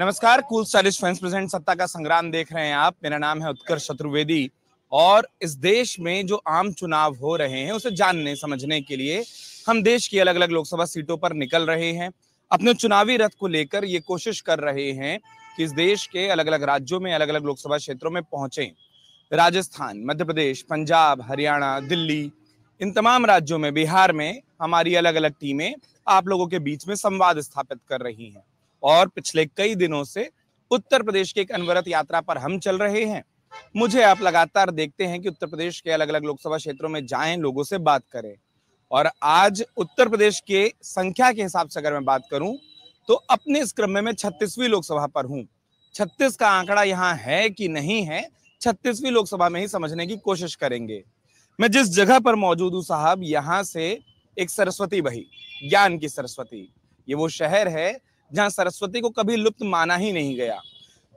नमस्कार, cool stylish friends present सत्ता का संग्राम देख रहे हैं आप। मेरा नाम है उत्कर्ष चतुर्वेदी और इस देश में जो आम चुनाव हो रहे हैं उसे जानने समझने के लिए हम देश की अलग अलग लोकसभा सीटों पर निकल रहे हैं। अपने चुनावी रथ को लेकर ये कोशिश कर रहे हैं कि इस देश के अलग अलग राज्यों में अलग अलग लोकसभा क्षेत्रों में पहुंचे। राजस्थान, मध्य प्रदेश, पंजाब, हरियाणा, दिल्ली, इन तमाम राज्यों में, बिहार में हमारी अलग अलग टीमें आप लोगों के बीच में संवाद स्थापित कर रही हैं। और पिछले कई दिनों से उत्तर प्रदेश की एक अनवरत यात्रा पर हम चल रहे हैं। मुझे आप लगातार देखते हैं कि उत्तर प्रदेश के अलग अलग लोकसभा क्षेत्रों में जाएं, लोगों से बात करें। और आज उत्तर प्रदेश के संख्या के हिसाब से अगर मैं बात करूं तो अपने इस क्रम में मैं 36वीं लोकसभा पर हूं। 36 का आंकड़ा यहाँ है कि नहीं है, 36वीं लोकसभा में ही समझने की कोशिश करेंगे। मैं जिस जगह पर मौजूद हूं साहब, यहां से एक सरस्वती बही, ज्ञान की सरस्वती। ये वो शहर है जहां सरस्वती को कभी लुप्त माना ही नहीं गया।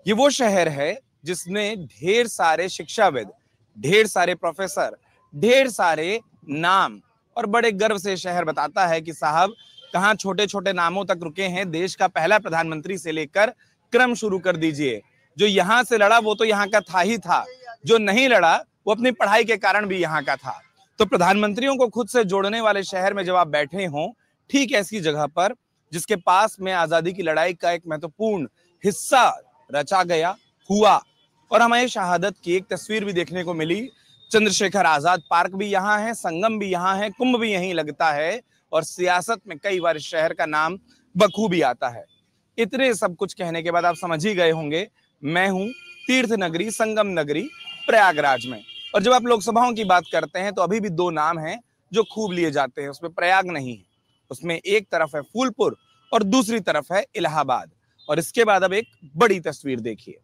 ये वो शहर है जिसने ढेर सारे शिक्षाविद, ढेर सारे प्रोफेसर, ढेर सारे नाम, और बड़े गर्व से शहर बताता है कि साहब कहां छोटे छोटे नामों तक रुके हैं। देश का पहला प्रधानमंत्री से लेकर क्रम शुरू कर दीजिए। जो यहां से लड़ा वो तो यहां का था ही था, जो नहीं लड़ा वो अपनी पढ़ाई के कारण भी यहां का था। तो प्रधानमंत्रियों को खुद से जोड़ने वाले शहर में जब आप बैठे हों, ठीक ऐसी जगह पर जिसके पास में आजादी की लड़ाई का एक महत्वपूर्ण हिस्सा रचा गया हुआ, और हमें शहादत की एक तस्वीर भी देखने को मिली। चंद्रशेखर आजाद पार्क भी यहाँ है, संगम भी यहाँ है, कुंभ भी यहीं लगता है, और सियासत में कई बार इस शहर का नाम बखूबी आता है। इतने सब कुछ कहने के बाद आप समझ ही गए होंगे मैं हूं तीर्थ नगरी, संगम नगरी, प्रयागराज में। और जब आप लोकसभाओं की बात करते हैं तो अभी भी दो नाम हैं जो खूब लिए जाते हैं, उसमें प्रयाग नहीं है। उसमें एक तरफ है फूलपुर और दूसरी तरफ है इलाहाबाद। और इसके बाद अब एक बड़ी तस्वीर देखिए।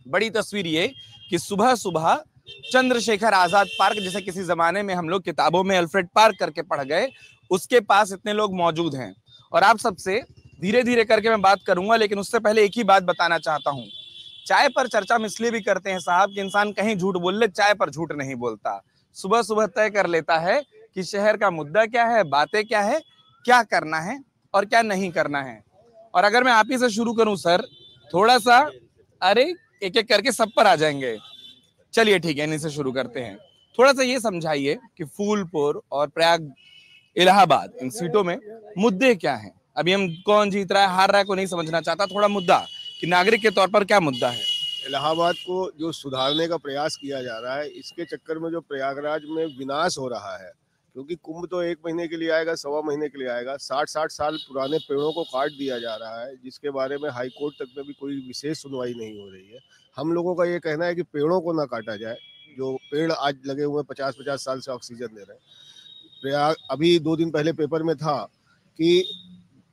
बड़ी तस्वीर ये कि सुबह सुबह चंद्रशेखर आजाद पार्क, जैसे किसी जमाने में हम लोग किताबों में अल्फ्रेड पार्क करके पढ़ गए, उसके पास इतने लोग मौजूद हैं। और आप सबसे धीरे धीरे करके मैं बात करूंगा, लेकिन उससे पहले एक ही बात बताना चाहता हूं। चाय पर चर्चा हम इसलिए भी करते हैं साहब कि इंसान कहीं झूठ बोल ले, चाय पर झूठ नहीं बोलता। सुबह सुबह तय कर लेता है कि शहर का मुद्दा क्या है, बातें क्या है, क्या करना है और क्या नहीं करना है। और अगर मैं आप ही से शुरू करूं सर, थोड़ा सा, अरे एक एक करके सब पर आ जाएंगे। चलिए ठीक है, इन्हीं से शुरू करते हैं। थोड़ा सा ये समझाइए कि फूलपुर और प्रयाग, इलाहाबाद, इन सीटों में मुद्दे क्या हैं। अभी हम कौन जीत रहा है हार रहा है को नहीं समझना चाहता, थोड़ा मुद्दा कि नागरिक के तौर पर क्या मुद्दा है। इलाहाबाद को जो सुधारने का प्रयास किया जा रहा है, इसके चक्कर में जो प्रयागराज में विनाश हो रहा है, क्योंकि कुंभ तो 1 महीने के लिए आएगा, 1.25 महीने के लिए आएगा। 60-60 साल पुराने पेड़ों को काट दिया जा रहा है, जिसके बारे में हाई कोर्ट तक में भी कोई विशेष सुनवाई नहीं हो रही है। हम लोगों का ये कहना है कि पेड़ों को ना काटा जाए। जो पेड़ आज लगे हुए 50-50 साल से ऑक्सीजन दे रहे हैं। प्रयाग अभी 2 दिन पहले पेपर में था कि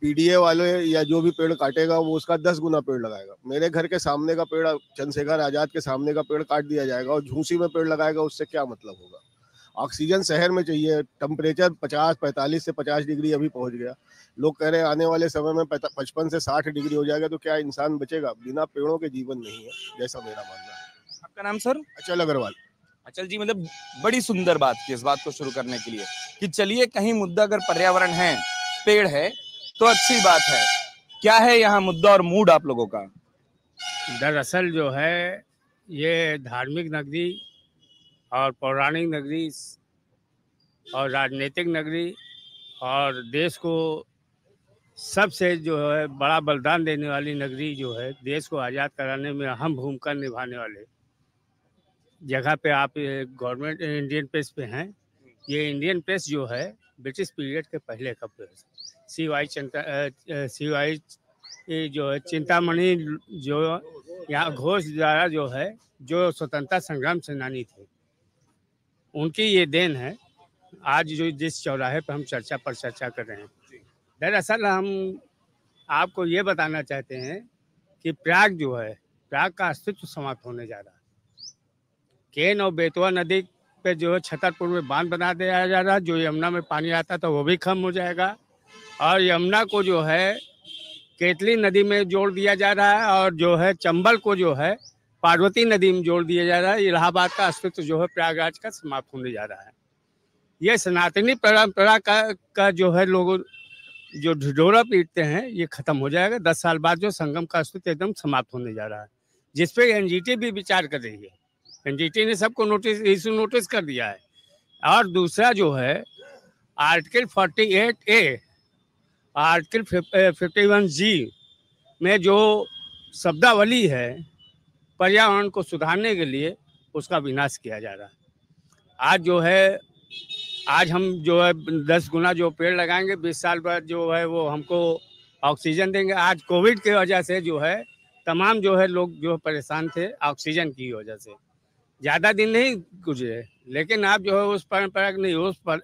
पीडीए वाले या जो भी पेड़ काटेगा वो उसका 10 गुना पेड़ लगाएगा। मेरे घर के सामने का पेड़, चंद्रशेखर आजाद के सामने का पेड़ काट दिया जाएगा और झूसी में पेड़ लगाएगा, उससे क्या मतलब होगा। ऑक्सीजन शहर में चाहिए। टेम्परेचर 45 से 50 डिग्री अभी पहुंच गया। लोग कह रहे हैं आने वाले समय में 55 से 60 डिग्री हो जाएगा, तो क्या इंसान बचेगा। बिना पेड़ों के जीवन नहीं है, जैसा मेरा मानना है। आपका नाम सर? अचल अग्रवाल। अचल जी, मतलब बड़ी सुंदर बात की इस बात को शुरू करने के लिए कि चलिए कहीं मुद्दा अगर पर्यावरण है, पेड़ है, तो अच्छी बात है। क्या है यहाँ मुद्दा और मूड आप लोगों का? दरअसल जो है ये धार्मिक नगरी और पौराणिक नगरी और राजनीतिक नगरी और देश को सबसे जो है बड़ा बलिदान देने वाली नगरी जो है, देश को आज़ाद कराने में अहम भूमिका निभाने वाले जगह पे आप गवर्नमेंट इंडियन प्रेस पे हैं। ये इंडियन प्रेस जो है ब्रिटिश पीरियड के पहले का प्रेस। सीवाई जो है चिंतामणि जो यहाँ घोष द्वारा जो है, जो स्वतंत्रता संग्राम सेनानी थे, उनकी ये देन है। आज जो जिस चौराहे पर हम चर्चा कर रहे हैं, दरअसल हम आपको ये बताना चाहते हैं कि प्रयाग जो है, प्रयाग का अस्तित्व समाप्त होने जा रहा है। केन और बेतवा नदी पे जो है छतरपुर में बांध बना दिया जा रहा है। जो यमुना में पानी आता था वो भी कम हो जाएगा और यमुना को जो है केतली नदी में जोड़ दिया जा रहा है और जो है चंबल को जो है पार्वती नदी में जोड़ दिया जा रहा है। इलाहाबाद का अस्तित्व जो है प्रयागराज का समाप्त होने जा रहा है। ये सनातनी परंपरा का जो है लोग जो ढिढोरा पीटते हैं ये खत्म हो जाएगा। 10 साल बाद जो संगम का अस्तित्व एकदम समाप्त होने जा रहा है, जिसपे एनजीटी भी विचार कर रही है। एनजीटी ने सबको नोटिस कर दिया है। और दूसरा जो है आर्टिकल 48A, आर्टिकल 51G में जो शब्दावली है पर्यावरण को सुधारने के लिए, उसका विनाश किया जा रहा है। आज हम जो है 10 गुना जो पेड़ लगाएंगे, 20 साल बाद जो है वो हमको ऑक्सीजन देंगे। आज कोविड की वजह से जो है तमाम जो है लोग जो परेशान थे ऑक्सीजन की वजह से, ज़्यादा दिन नहीं गुजरे, लेकिन आप जो है उस परंपरा नहीं, उस पर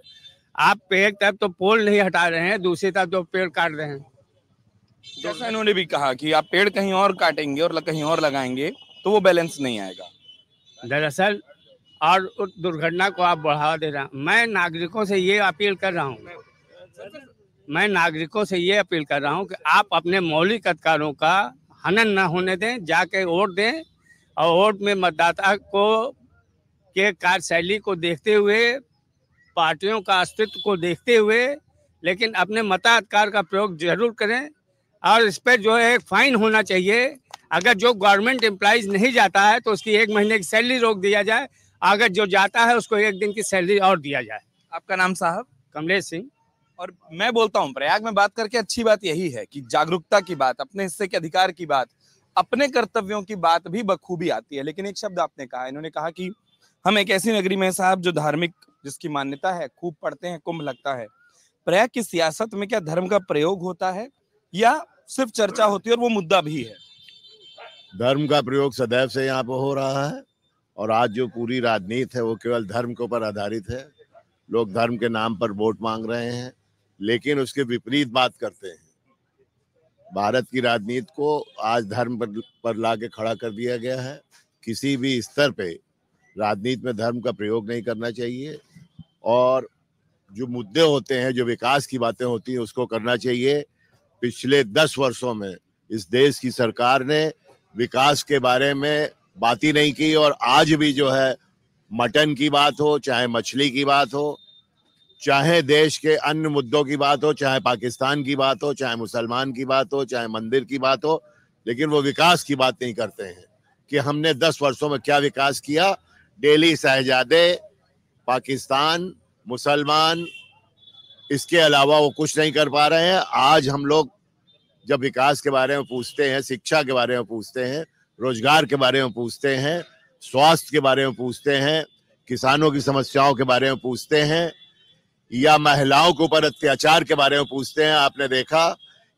आप पेड़ तरफ तो पोल नहीं हटा रहे हैं, दूसरी तरफ जो पेड़ काट रहे हैं। जैसा इन्होंने भी कहा कि आप पेड़ कहीं और काटेंगे और कहीं और लगाएंगे तो वो बैलेंस नहीं आएगा। दरअसल और उस दुर्घटना को आप बढ़ावा दे रहे हैं। मैं नागरिकों से ये अपील कर रहा हूँ कि आप अपने मौलिक अधिकारों का हनन न होने दें, जाके वोट दें। और वोट में मतदाता को के कार्यशैली को देखते हुए, पार्टियों का अस्तित्व को देखते हुए, लेकिन अपने मताधिकार का प्रयोग जरूर करें। और इस पर जो है फाइन होना चाहिए। अगर जो गवर्नमेंट एम्प्लॉइज नहीं जाता है तो उसकी 1 महीने की सैलरी रोक दिया जाए, अगर जो जाता है उसको 1 दिन की सैलरी और दिया जाए। आपका नाम साहब? कमलेश सिंह। और मैं बोलता हूँ प्रयाग में बात करके अच्छी बात यही है कि जागरूकता की बात, अपने हिस्से के अधिकार की बात, अपने कर्तव्यों की बात भी बखूबी आती है। लेकिन एक शब्द आपने कहा, इन्होंने कहा कि हम एक ऐसी नगरी में साहब जो धार्मिक, जिसकी मान्यता है, खूब पढ़ते हैं, कुंभ लगता है। प्रयाग की सियासत में क्या धर्म का प्रयोग होता है या सिर्फ चर्चा होती है और वो मुद्दा भी है? धर्म का प्रयोग सदैव से यहाँ पर हो रहा है और आज जो पूरी राजनीति है वो केवल धर्म के ऊपर आधारित है। लोग धर्म के नाम पर वोट मांग रहे हैं, लेकिन उसके विपरीत बात करते हैं। भारत की राजनीति को आज धर्म पर लाके खड़ा कर दिया गया है। किसी भी स्तर पे राजनीति में धर्म का प्रयोग नहीं करना चाहिए और जो मुद्दे होते हैं, जो विकास की बातें होती हैं, उसको करना चाहिए। पिछले 10 वर्षों में इस देश की सरकार ने विकास के बारे में बात ही नहीं की और आज भी जो है मटन की बात हो, चाहे मछली की बात हो, चाहे देश के अन्य मुद्दों की बात हो, चाहे पाकिस्तान की बात हो, चाहे मुसलमान की बात हो, चाहे मंदिर की बात हो, लेकिन वो विकास की बात नहीं करते हैं कि हमने 10 वर्षों में क्या विकास किया। दिल्ली शहजादे, पाकिस्तान, मुसलमान, इसके अलावा वो कुछ नहीं कर पा रहे हैं। आज हम लोग जब विकास के बारे में पूछते हैं, शिक्षा के बारे में पूछते हैं, रोजगार के बारे में पूछते हैं, स्वास्थ्य के बारे में पूछते हैं, किसानों की समस्याओं के बारे में पूछते हैं या महिलाओं के ऊपर अत्याचार के बारे में पूछते हैं, आपने देखा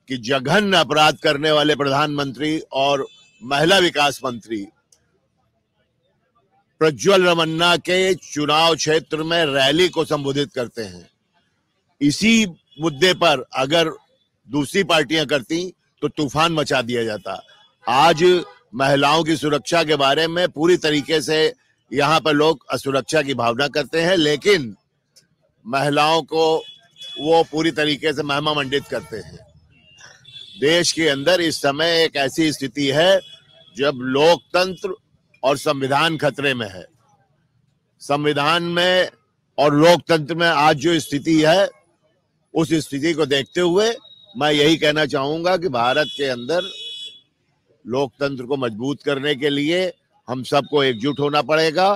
कि जघन्य अपराध करने वाले प्रधानमंत्री और महिला विकास मंत्री प्रज्वल रमन्ना के चुनाव क्षेत्र में रैली को संबोधित करते हैं। इसी मुद्दे पर अगर दूसरी पार्टियां करती तो तूफान मचा दिया जाता। आज महिलाओं की सुरक्षा के बारे में पूरी तरीके से यहाँ पर लोग असुरक्षा की भावना करते हैं, लेकिन महिलाओं को वो पूरी तरीके से महिमा मंडित करते हैं। देश के अंदर इस समय एक ऐसी स्थिति है जब लोकतंत्र और संविधान खतरे में है। संविधान में और लोकतंत्र में आज जो स्थिति है, उस स्थिति को देखते हुए मैं यही कहना चाहूंगा कि भारत के अंदर लोकतंत्र को मजबूत करने के लिए हम सबको एकजुट होना पड़ेगा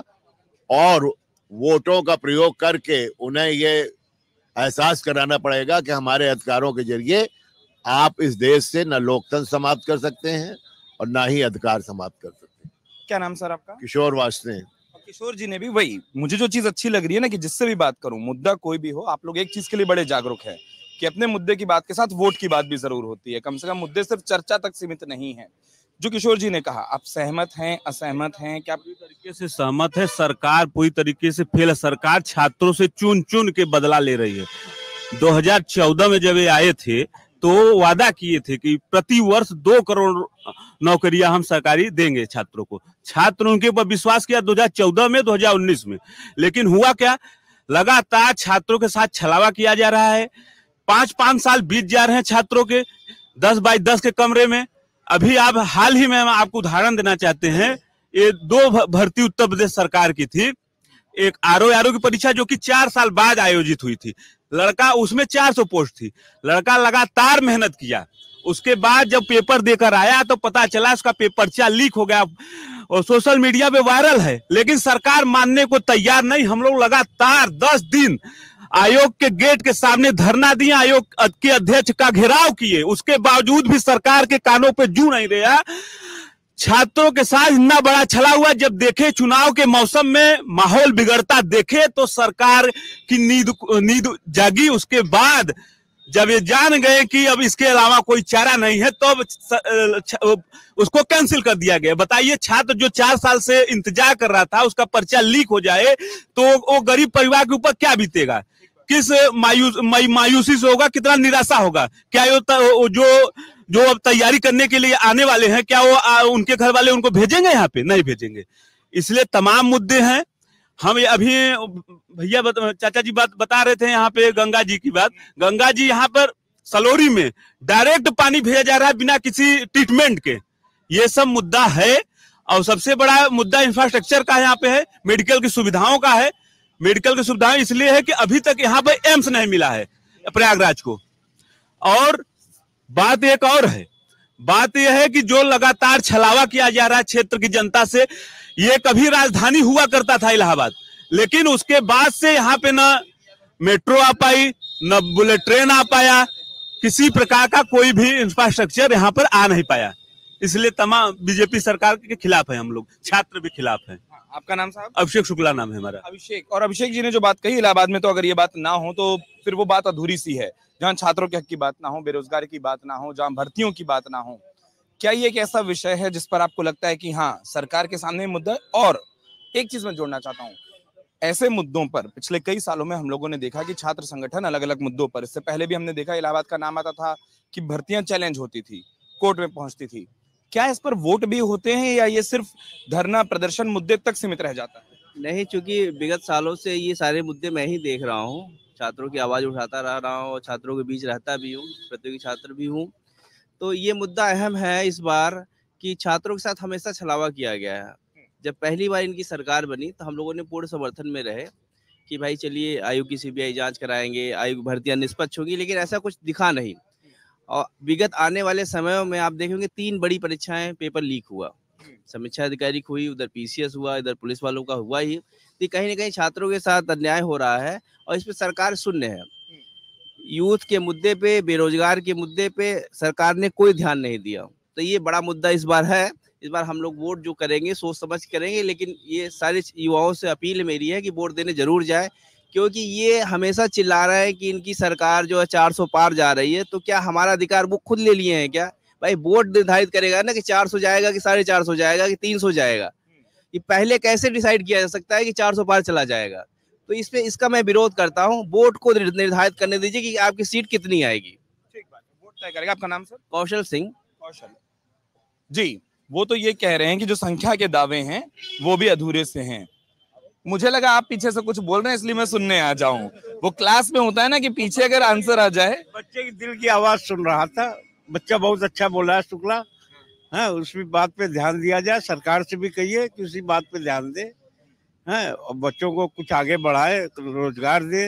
और वोटों का प्रयोग करके उन्हें ये एहसास कराना पड़ेगा कि हमारे अधिकारों के जरिए आप इस देश से न लोकतंत्र समाप्त कर सकते हैं और ना ही अधिकार समाप्त कर सकते हैं। क्या नाम सर आपका? किशोर वासने। किशोर जी ने भी वही, मुझे जो चीज अच्छी लग रही है ना कि जिससे भी बात करूं, मुद्दा कोई भी हो, आप लोग एक चीज के लिए बड़े जागरूक है कि अपने मुद्दे की बात के साथ वोट की बात भी जरूर होती है। कम से कम मुद्दे सिर्फ चर्चा तक सीमित नहीं है। जो किशोर जी ने कहा, आप सहमत हैं, असहमत हैं? क्या पूरी तरीके से सहमत है। सरकार पूरी तरीके से फेल है। सरकार छात्रों से चुन चुन के बदला ले रही है। 2014 में जब ये आए थे तो वादा किए थे कि प्रति वर्ष 2 करोड़ नौकरियां हम सरकारी देंगे छात्रों को। छात्र उनके ऊपर विश्वास किया 2014 में, 2019 में, लेकिन हुआ क्या? लगातार छात्रों के साथ छलावा किया जा रहा है। 5-5 साल बीत जा रहे हैं छात्रों के 10 बाई 10 के कमरे में। अभी आप हाल ही में आपको उदाहरण देना चाहते हैं, ये 2 भर्ती उत्तर प्रदेश सरकार की थी। एक आरओ की परीक्षा जो कि 4 साल बाद आयोजित हुई थी। लड़का उसमें 400 पोस्ट थी, लड़का लगातार मेहनत किया। उसके बाद जब पेपर देकर आया तो पता चला उसका पेपरचा लीक हो गया और सोशल मीडिया पे वायरल है, लेकिन सरकार मानने को तैयार नहीं। हम लोग लगातार 10 दिन आयोग के गेट के सामने धरना दिए, आयोग के अध्यक्ष का घेराव किए, उसके बावजूद भी सरकार के कानों पे जू नहीं रहा। छात्रों के साथ इतना बड़ा छला हुआ। जब देखे चुनाव के मौसम में माहौल बिगड़ता देखे तो सरकार की नींद जागी। उसके बाद जब ये जान गए कि अब इसके अलावा कोई चारा नहीं है तो उसको कैंसिल कर दिया गया। बताइए, छात्र जो 4 साल से इंतजार कर रहा था उसका पर्चा लीक हो जाए तो वो गरीब परिवार के ऊपर क्या बीतेगा, किस मायूसी से होगा, कितना निराशा होगा। क्या जो अब तैयारी करने के लिए आने वाले हैं, क्या वो उनके घर वाले उनको भेजेंगे यहाँ पे? नहीं भेजेंगे। इसलिए तमाम मुद्दे हैं। हम अभी भैया चाचा जी बात बता रहे थे यहाँ पे गंगा जी की बात। गंगा जी यहाँ पर सलोरी में डायरेक्ट पानी भेजा जा रहा है बिना किसी ट्रीटमेंट के। ये सब मुद्दा है और सबसे बड़ा मुद्दा इंफ्रास्ट्रक्चर का यहाँ पे है, मेडिकल की सुविधाओं का है। मेडिकल की सुविधाएं इसलिए है कि अभी तक यहाँ पे एम्स नहीं मिला है प्रयागराज को। और बात एक और है, बात यह है कि जो लगातार छलावा किया जा रहा है क्षेत्र की जनता से, ये कभी राजधानी हुआ करता था इलाहाबाद, लेकिन उसके बाद से यहाँ पे न मेट्रो आ पाई, न बुलेट ट्रेन आ पाया, किसी प्रकार का कोई भी इंफ्रास्ट्रक्चर यहाँ पर आ नहीं पाया। इसलिए तमाम बीजेपी सरकार के खिलाफ है हम लोग, छात्र भी खिलाफ है। आपका नाम साहब? अभिषेक शुक्ला नाम है हमारा। अभिषेक। और अभिषेक जी ने जो बात कही इलाहाबाद में, तो अगर ये बात ना हो तो फिर वो बात अधूरी सी है। जहाँ छात्रों के हक की बात ना हो, बेरोजगारी की बात ना हो, जहाँ भर्तियों की बात ना हो, क्या ये एक ऐसा विषय है जिस पर आपको लगता है कि हाँ सरकार के सामने मुद्दा है? और एक चीज मैं जोड़ना चाहता हूँ, ऐसे मुद्दों पर पिछले कई सालों में हम लोगों ने देखा कि छात्र संगठन अलग अलग मुद्दों पर, इससे पहले भी हमने देखा इलाहाबाद का नाम आता था कि भर्तियां चैलेंज होती थी, कोर्ट में पहुंचती थी। क्या इस पर वोट भी होते हैं या ये सिर्फ धरना प्रदर्शन मुद्दे तक सीमित रह जाता है? नहीं, चूंकि विगत सालों से ये सारे मुद्दे मैं ही देख रहा हूँ, छात्रों की आवाज उठाता रहा हूँ और छात्रों के बीच रहता भी हूँ, प्रतियोगी छात्र भी हूँ। तो ये मुद्दा अहम है इस बार कि छात्रों के साथ हमेशा छलावा किया गया है। जब पहली बार इनकी सरकार बनी तो हम लोगों ने पूर्ण समर्थन में रहे कि भाई चलिए आयोग की सीबीआई जांच कराएंगे, आयोग भर्तियां निष्पक्ष होगी, लेकिन ऐसा कुछ दिखा नहीं। और विगत आने वाले समयों में आप देखेंगे 3 बड़ी परीक्षाएं पेपर लीक हुआ, समीक्षा अधिकारी को हुई, उधर पीसीएस हुआ, इधर पुलिस वालों का हुआ ही। तो कहीं ना कहीं छात्रों के साथ अन्याय हो रहा है और इस पर सरकार शून्य है। यूथ के मुद्दे पे, बेरोजगार के मुद्दे पे सरकार ने कोई ध्यान नहीं दिया। तो ये बड़ा मुद्दा इस बार है। इस बार हम लोग वोट जो करेंगे सोच समझ करेंगे, लेकिन ये सारे युवाओं से अपील मेरी है कि वोट देने जरूर जाए, क्योंकि ये हमेशा चिल्ला रहा है कि इनकी सरकार जो है 400 पार जा रही है। तो क्या हमारा अधिकार वो खुद ले लिए हैं क्या? भाई वोट निर्धारित करेगा ना कि 400 जाएगा कि 450 जाएगा कि 300 जाएगा। ये पहले कैसे डिसाइड किया जा सकता है कि 400 पार चला जाएगा? तो इस पे इसका मैं विरोध करता हूँ। वोट को निर्धारित करने दीजिए कि आपकी सीट कितनी आएगी। ठीक बात है, वोट तय करेगा। आपका नाम सर? कौशल सिंह। कौशल जी। वो तो ये कह रहे हैं कि जो संख्या के दावे हैं वो भी अधूरे से हैं। मुझे लगा आप पीछे से कुछ बोल रहे हैं इसलिए मैं सुनने आ जाऊं। वो क्लास में होता है ना कि पीछे अगर आंसर आ जाए। बच्चे की दिल की आवाज सुन रहा था, बच्चा बहुत अच्छा बोला है शुक्ला। हाँ, उसी बात पे ध्यान दिया जाए, सरकार से भी कहिए कि उसी बात पे ध्यान दे, हैं, और बच्चों को कुछ आगे बढ़ाए, रोजगार दे।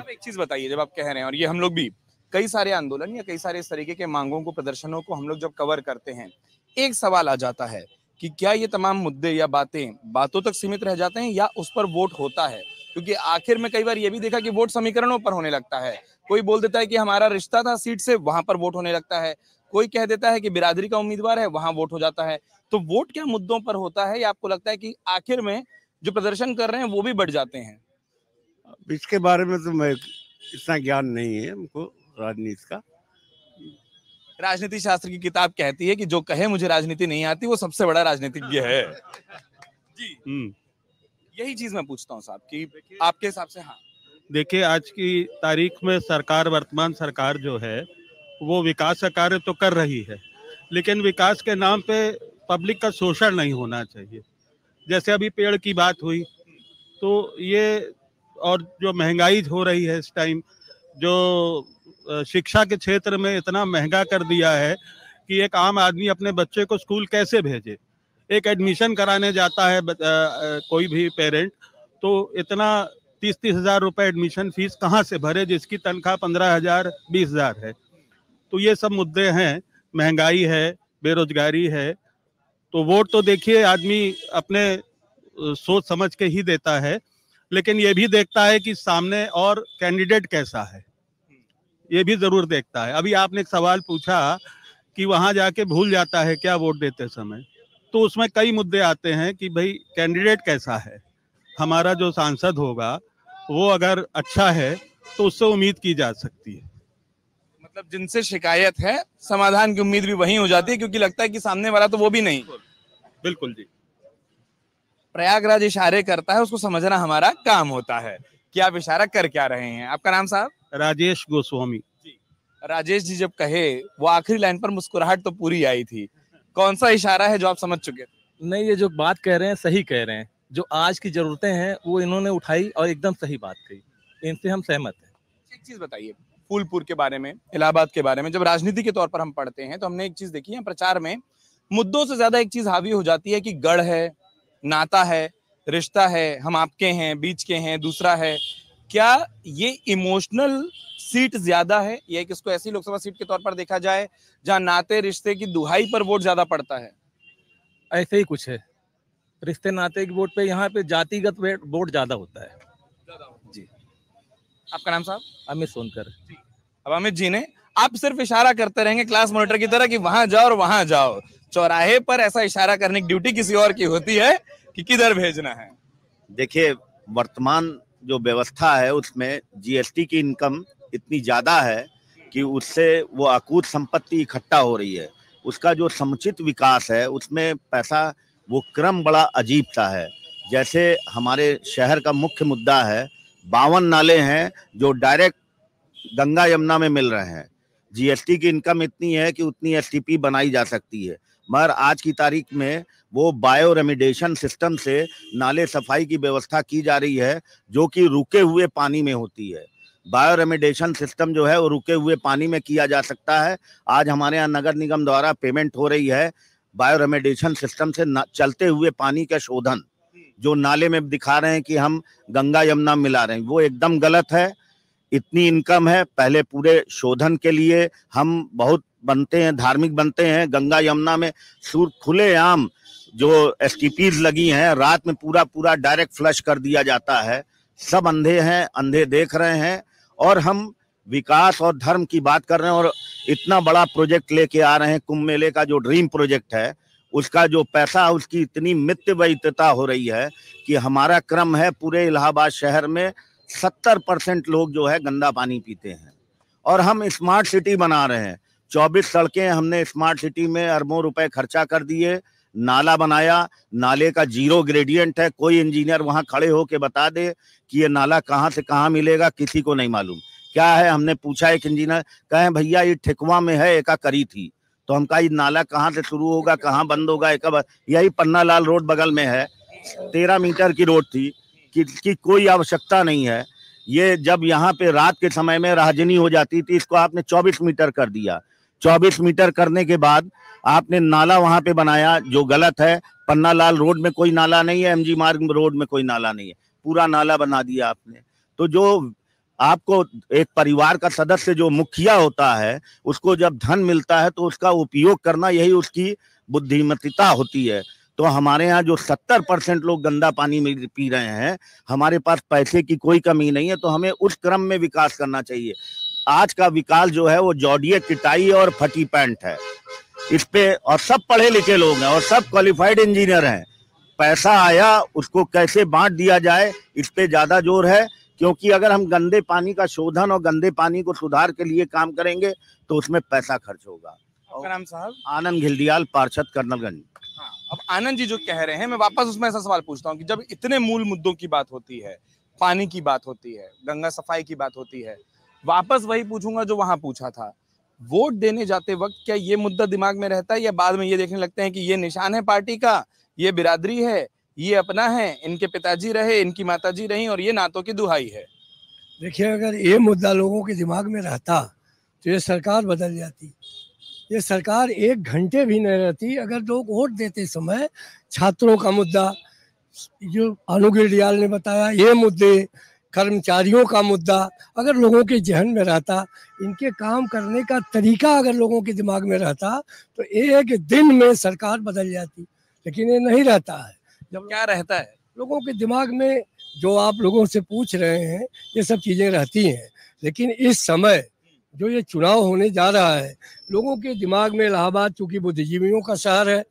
एक चीज बताइए, जब आप कह रहे हैं, और ये हम लोग भी कई सारे आंदोलन या कई सारे इस तरीके के मांगों को, प्रदर्शनों को हम लोग जब कवर करते हैं, एक सवाल आ जाता है कि क्या ये तमाम मुद्दे या बातों तक सीमित रह जाते हैं या उस पर वोट होता है? क्योंकि आखिर में कई बार ये भी देखा कि वोट समीकरणों पर होने लगता है। कोई बोल देता है कि हमारा रिश्ता था सीट से, वहां पर वोट होने लगता है। कोई कह देता है कि बिरादरी का उम्मीदवार है, वहां वोट हो जाता है। तो वोट क्या मुद्दों पर होता है या आपको लगता है कि आखिर में जो प्रदर्शन कर रहे हैं वो भी बढ़ जाते हैं? इसके बारे में तो मैं इतना ज्ञान नहीं है हमको राजनीति का। राजनीति शास्त्र की किताब कहती है कि जो कहे मुझे राजनीति नहीं आती वो सबसे बड़ा राजनीतिज्ञ है। जी। यही चीज मैं पूछता हूँ साहब कि आपके हिसाब से। हाँ देखिए, आज की तारीख में सरकार, वर्तमान सरकार जो है वो विकास का कार्य तो कर रही है, लेकिन विकास के नाम पे पब्लिक का शोषण नहीं होना चाहिए। जैसे अभी पेड़ की बात हुई, तो ये, और जो महंगाई हो रही है इस टाइम, जो शिक्षा के क्षेत्र में इतना महंगा कर दिया है कि एक आम आदमी अपने बच्चे को स्कूल कैसे भेजे। एक एडमिशन कराने जाता है कोई भी पेरेंट, तो इतना 30-30 हजार रुपए एडमिशन फीस कहाँ से भरे, जिसकी तनख्वाह 15,000 20,000 है। तो ये सब मुद्दे हैं, महंगाई है, बेरोजगारी है। तो वोट तो देखिए आदमी अपने सोच समझ के ही देता है, लेकिन ये भी देखता है कि सामने और कैंडिडेट कैसा है, ये भी जरूर देखता है। अभी आपने एक सवाल पूछा कि वहां जाके भूल जाता है क्या वोट देते समय, तो उसमें कई मुद्दे आते हैं कि भाई कैंडिडेट कैसा है, हमारा जो सांसद होगा वो अगर अच्छा है तो उससे उम्मीद की जा सकती है। मतलब जिनसे शिकायत है समाधान की उम्मीद भी वही हो जाती है, क्योंकि लगता है कि सामने वाला तो वो भी नहीं। बिल्कुल जी। प्रयागराज इशारे करता है, उसको समझना हमारा काम होता है कि आप इशारा कर क्या रहे हैं। आपका नाम साहब? राजेश गोस्वामी। राजेश जी जब कहे वो आखिरी लाइन पर मुस्कुराहट तो पूरी आई थी। कौन सा इशारा है जो आप समझ चुके? नहीं, ये जो बात कह रहे हैं सही कह रहे हैं, जो आज की जरूरतें हैं वो इन्होंने उठाई और एकदम सही बात कही, इनसे हम सहमत हैं। एक चीज बताइए, फूलपुर के बारे में, इलाहाबाद के बारे में जब राजनीति के तौर पर हम पढ़ते हैं तो हमने एक चीज देखी है, प्रचार में मुद्दों से ज्यादा एक चीज हावी हो जाती है कि गढ़ है, नाता है, रिश्ता है, हम आपके हैं, बीच के हैं, दूसरा है। क्या ये इमोशनल सीट ज्यादा है, या किसको ऐसी लोकसभा सीट के तौर पर देखा जाए जहां नाते रिश्ते की दुहाई पर वोट ज्यादा पड़ता है? ऐसे ही कुछ है, रिश्ते नाते के वोट पे यहाँ पे जातिगत वोट ज्यादा होता है जी। आपका नाम साहब? अमित सोनकर। अब अमित जी ने, आप सिर्फ इशारा करते रहेंगे क्लास मॉनिटर की तरह कि वहां जाओ और वहां जाओ, चौराहे पर ऐसा इशारा करने की ड्यूटी किसी और की होती है कि किधर भेजना है? देखिए, वर्तमान जो व्यवस्था है उसमें जीएसटी की इनकम इतनी ज्यादा है कि उससे वो अकूत संपत्ति इकट्ठा हो रही है। उसका जो समुचित विकास है उसमें पैसा, वो क्रम बड़ा अजीब सा है। जैसे हमारे शहर का मुख्य मुद्दा है, 52 नाले हैं जो डायरेक्ट गंगा यमुना में मिल रहे हैं। जीएसटी की इनकम इतनी है कि उतनी एसटीपी बनाई जा सकती है, मगर आज की तारीख में वो बायो रेमिडेशन सिस्टम से नाले सफाई की व्यवस्था की जा रही है, जो कि रुके हुए पानी में होती है। बायो रेमिडेशन सिस्टम जो है वो रुके हुए पानी में किया जा सकता है। आज हमारे यहाँ नगर निगम द्वारा पेमेंट हो रही है बायो रेमिडेशन सिस्टम से चलते हुए पानी का शोधन, जो नाले में दिखा रहे हैं कि हम गंगा यमुना मिला रहे हैं, वो एकदम गलत है। इतनी इनकम है, पहले पूरे शोधन के लिए हम बहुत बनते हैं, धार्मिक बनते हैं। गंगा यमुना में खुलेआम जो एसटीपीज लगी हैं, रात में पूरा पूरा डायरेक्ट फ्लश कर दिया जाता है। सब अंधे हैं, अंधे देख रहे हैं। और हम विकास और धर्म की बात कर रहे हैं और इतना बड़ा प्रोजेक्ट लेके आ रहे हैं। कुंभ मेले का जो ड्रीम प्रोजेक्ट है, उसका जो पैसा, उसकी इतनी मितव्ययिता हो रही है कि हमारा क्रम है पूरे इलाहाबाद शहर में 70% लोग जो है गंदा पानी पीते हैं। और हम स्मार्ट सिटी बना रहे हैं, 24 सड़कें हमने स्मार्ट सिटी में अरबों रुपए खर्चा कर दिए। नाला बनाया, नाले का 0 ग्रेडियंट है। कोई इंजीनियर वहां खड़े होके बता दे कि ये नाला कहाँ से कहाँ मिलेगा, किसी को नहीं मालूम। क्या है, हमने पूछा एक इंजीनियर, कहे भैया ये ठेकुआ में है, एका करी थी। तो हम कहा ये नाला कहाँ से शुरू होगा, कहाँ बंद होगा? यही पन्ना लाल रोड बगल में है, 13 मीटर की रोड थी कि कोई आवश्यकता नहीं है। ये जब यहाँ पे रात के समय में राहजनी हो जाती थी, इसको आपने 24 मीटर कर दिया। 24 मीटर करने के बाद आपने नाला वहां पे बनाया, जो गलत है। पन्ना लाल रोड में कोई नाला नहीं है, एमजी मार्ग रोड में कोई नाला नहीं है, पूरा नाला बना दिया आपने। तो जो आपको एक परिवार का सदस्य जो मुखिया होता है, उसको जब धन मिलता है तो उसका उपयोग करना, यही उसकी बुद्धिमत्ता होती है। तो हमारे यहाँ जो 70% लोग गंदा पानी में पी रहे हैं, हमारे पास पैसे की कोई कमी नहीं है, तो हमें उस क्रम में विकास करना चाहिए। आज का विकास जो है वो जॉडिये किटाई और फटी पैंट है इस पे, और सब पढ़े लिखे लोग हैं और सब क्वालिफाइड इंजीनियर हैं। पैसा आया, उसको कैसे बांट दिया जाए, इस पे ज्यादा जोर है। क्योंकि अगर हम गंदे पानी का शोधन और गंदे पानी को सुधार के लिए काम करेंगे तो उसमें पैसा खर्च होगा। आपका नाम साहब? आनंद घिल्डियाल, पार्षद कर्नलगंज। हाँ, अब आनंद जी जो कह रहे हैं, मैं वापस उसमें ऐसा सवाल पूछता हूँ कि जब इतने मूल मुद्दों की बात होती है, पानी की बात होती है, गंगा सफाई की बात होती है, वापस वही पूछूंगा जो वहां पूछा था, वोट देने जाते वक्त क्या ये मुद्दा दिमाग में रहता है, या बाद में ये देखने लगते हैं कि ये निशान है पार्टी का, ये बिरादरी है, ये अपना है, इनके पिताजी रहे, इनकी माताजी रही और ये नातों की दुहाई है? देखिए, अगर ये मुद्दा लोगों के दिमाग में रहता तो ये सरकार बदल जाती। ये सरकार 1 घंटे भी नहीं रहती अगर लोग वोट देते समय छात्रों का मुद्दा, जो अनुग्रह डियाल ने बताया, ये मुद्दे, कर्मचारियों का मुद्दा अगर लोगों के जहन में रहता, इनके काम करने का तरीका अगर लोगों के दिमाग में रहता, तो एक दिन में सरकार बदल जाती। लेकिन ये नहीं रहता है। जब क्या रहता है लोगों के दिमाग में, जो आप लोगों से पूछ रहे हैं, ये सब चीज़ें रहती हैं। लेकिन इस समय जो ये चुनाव होने जा रहा है, लोगों के दिमाग में इलाहाबाद चूंकि बुद्धिजीवियों का शहर है,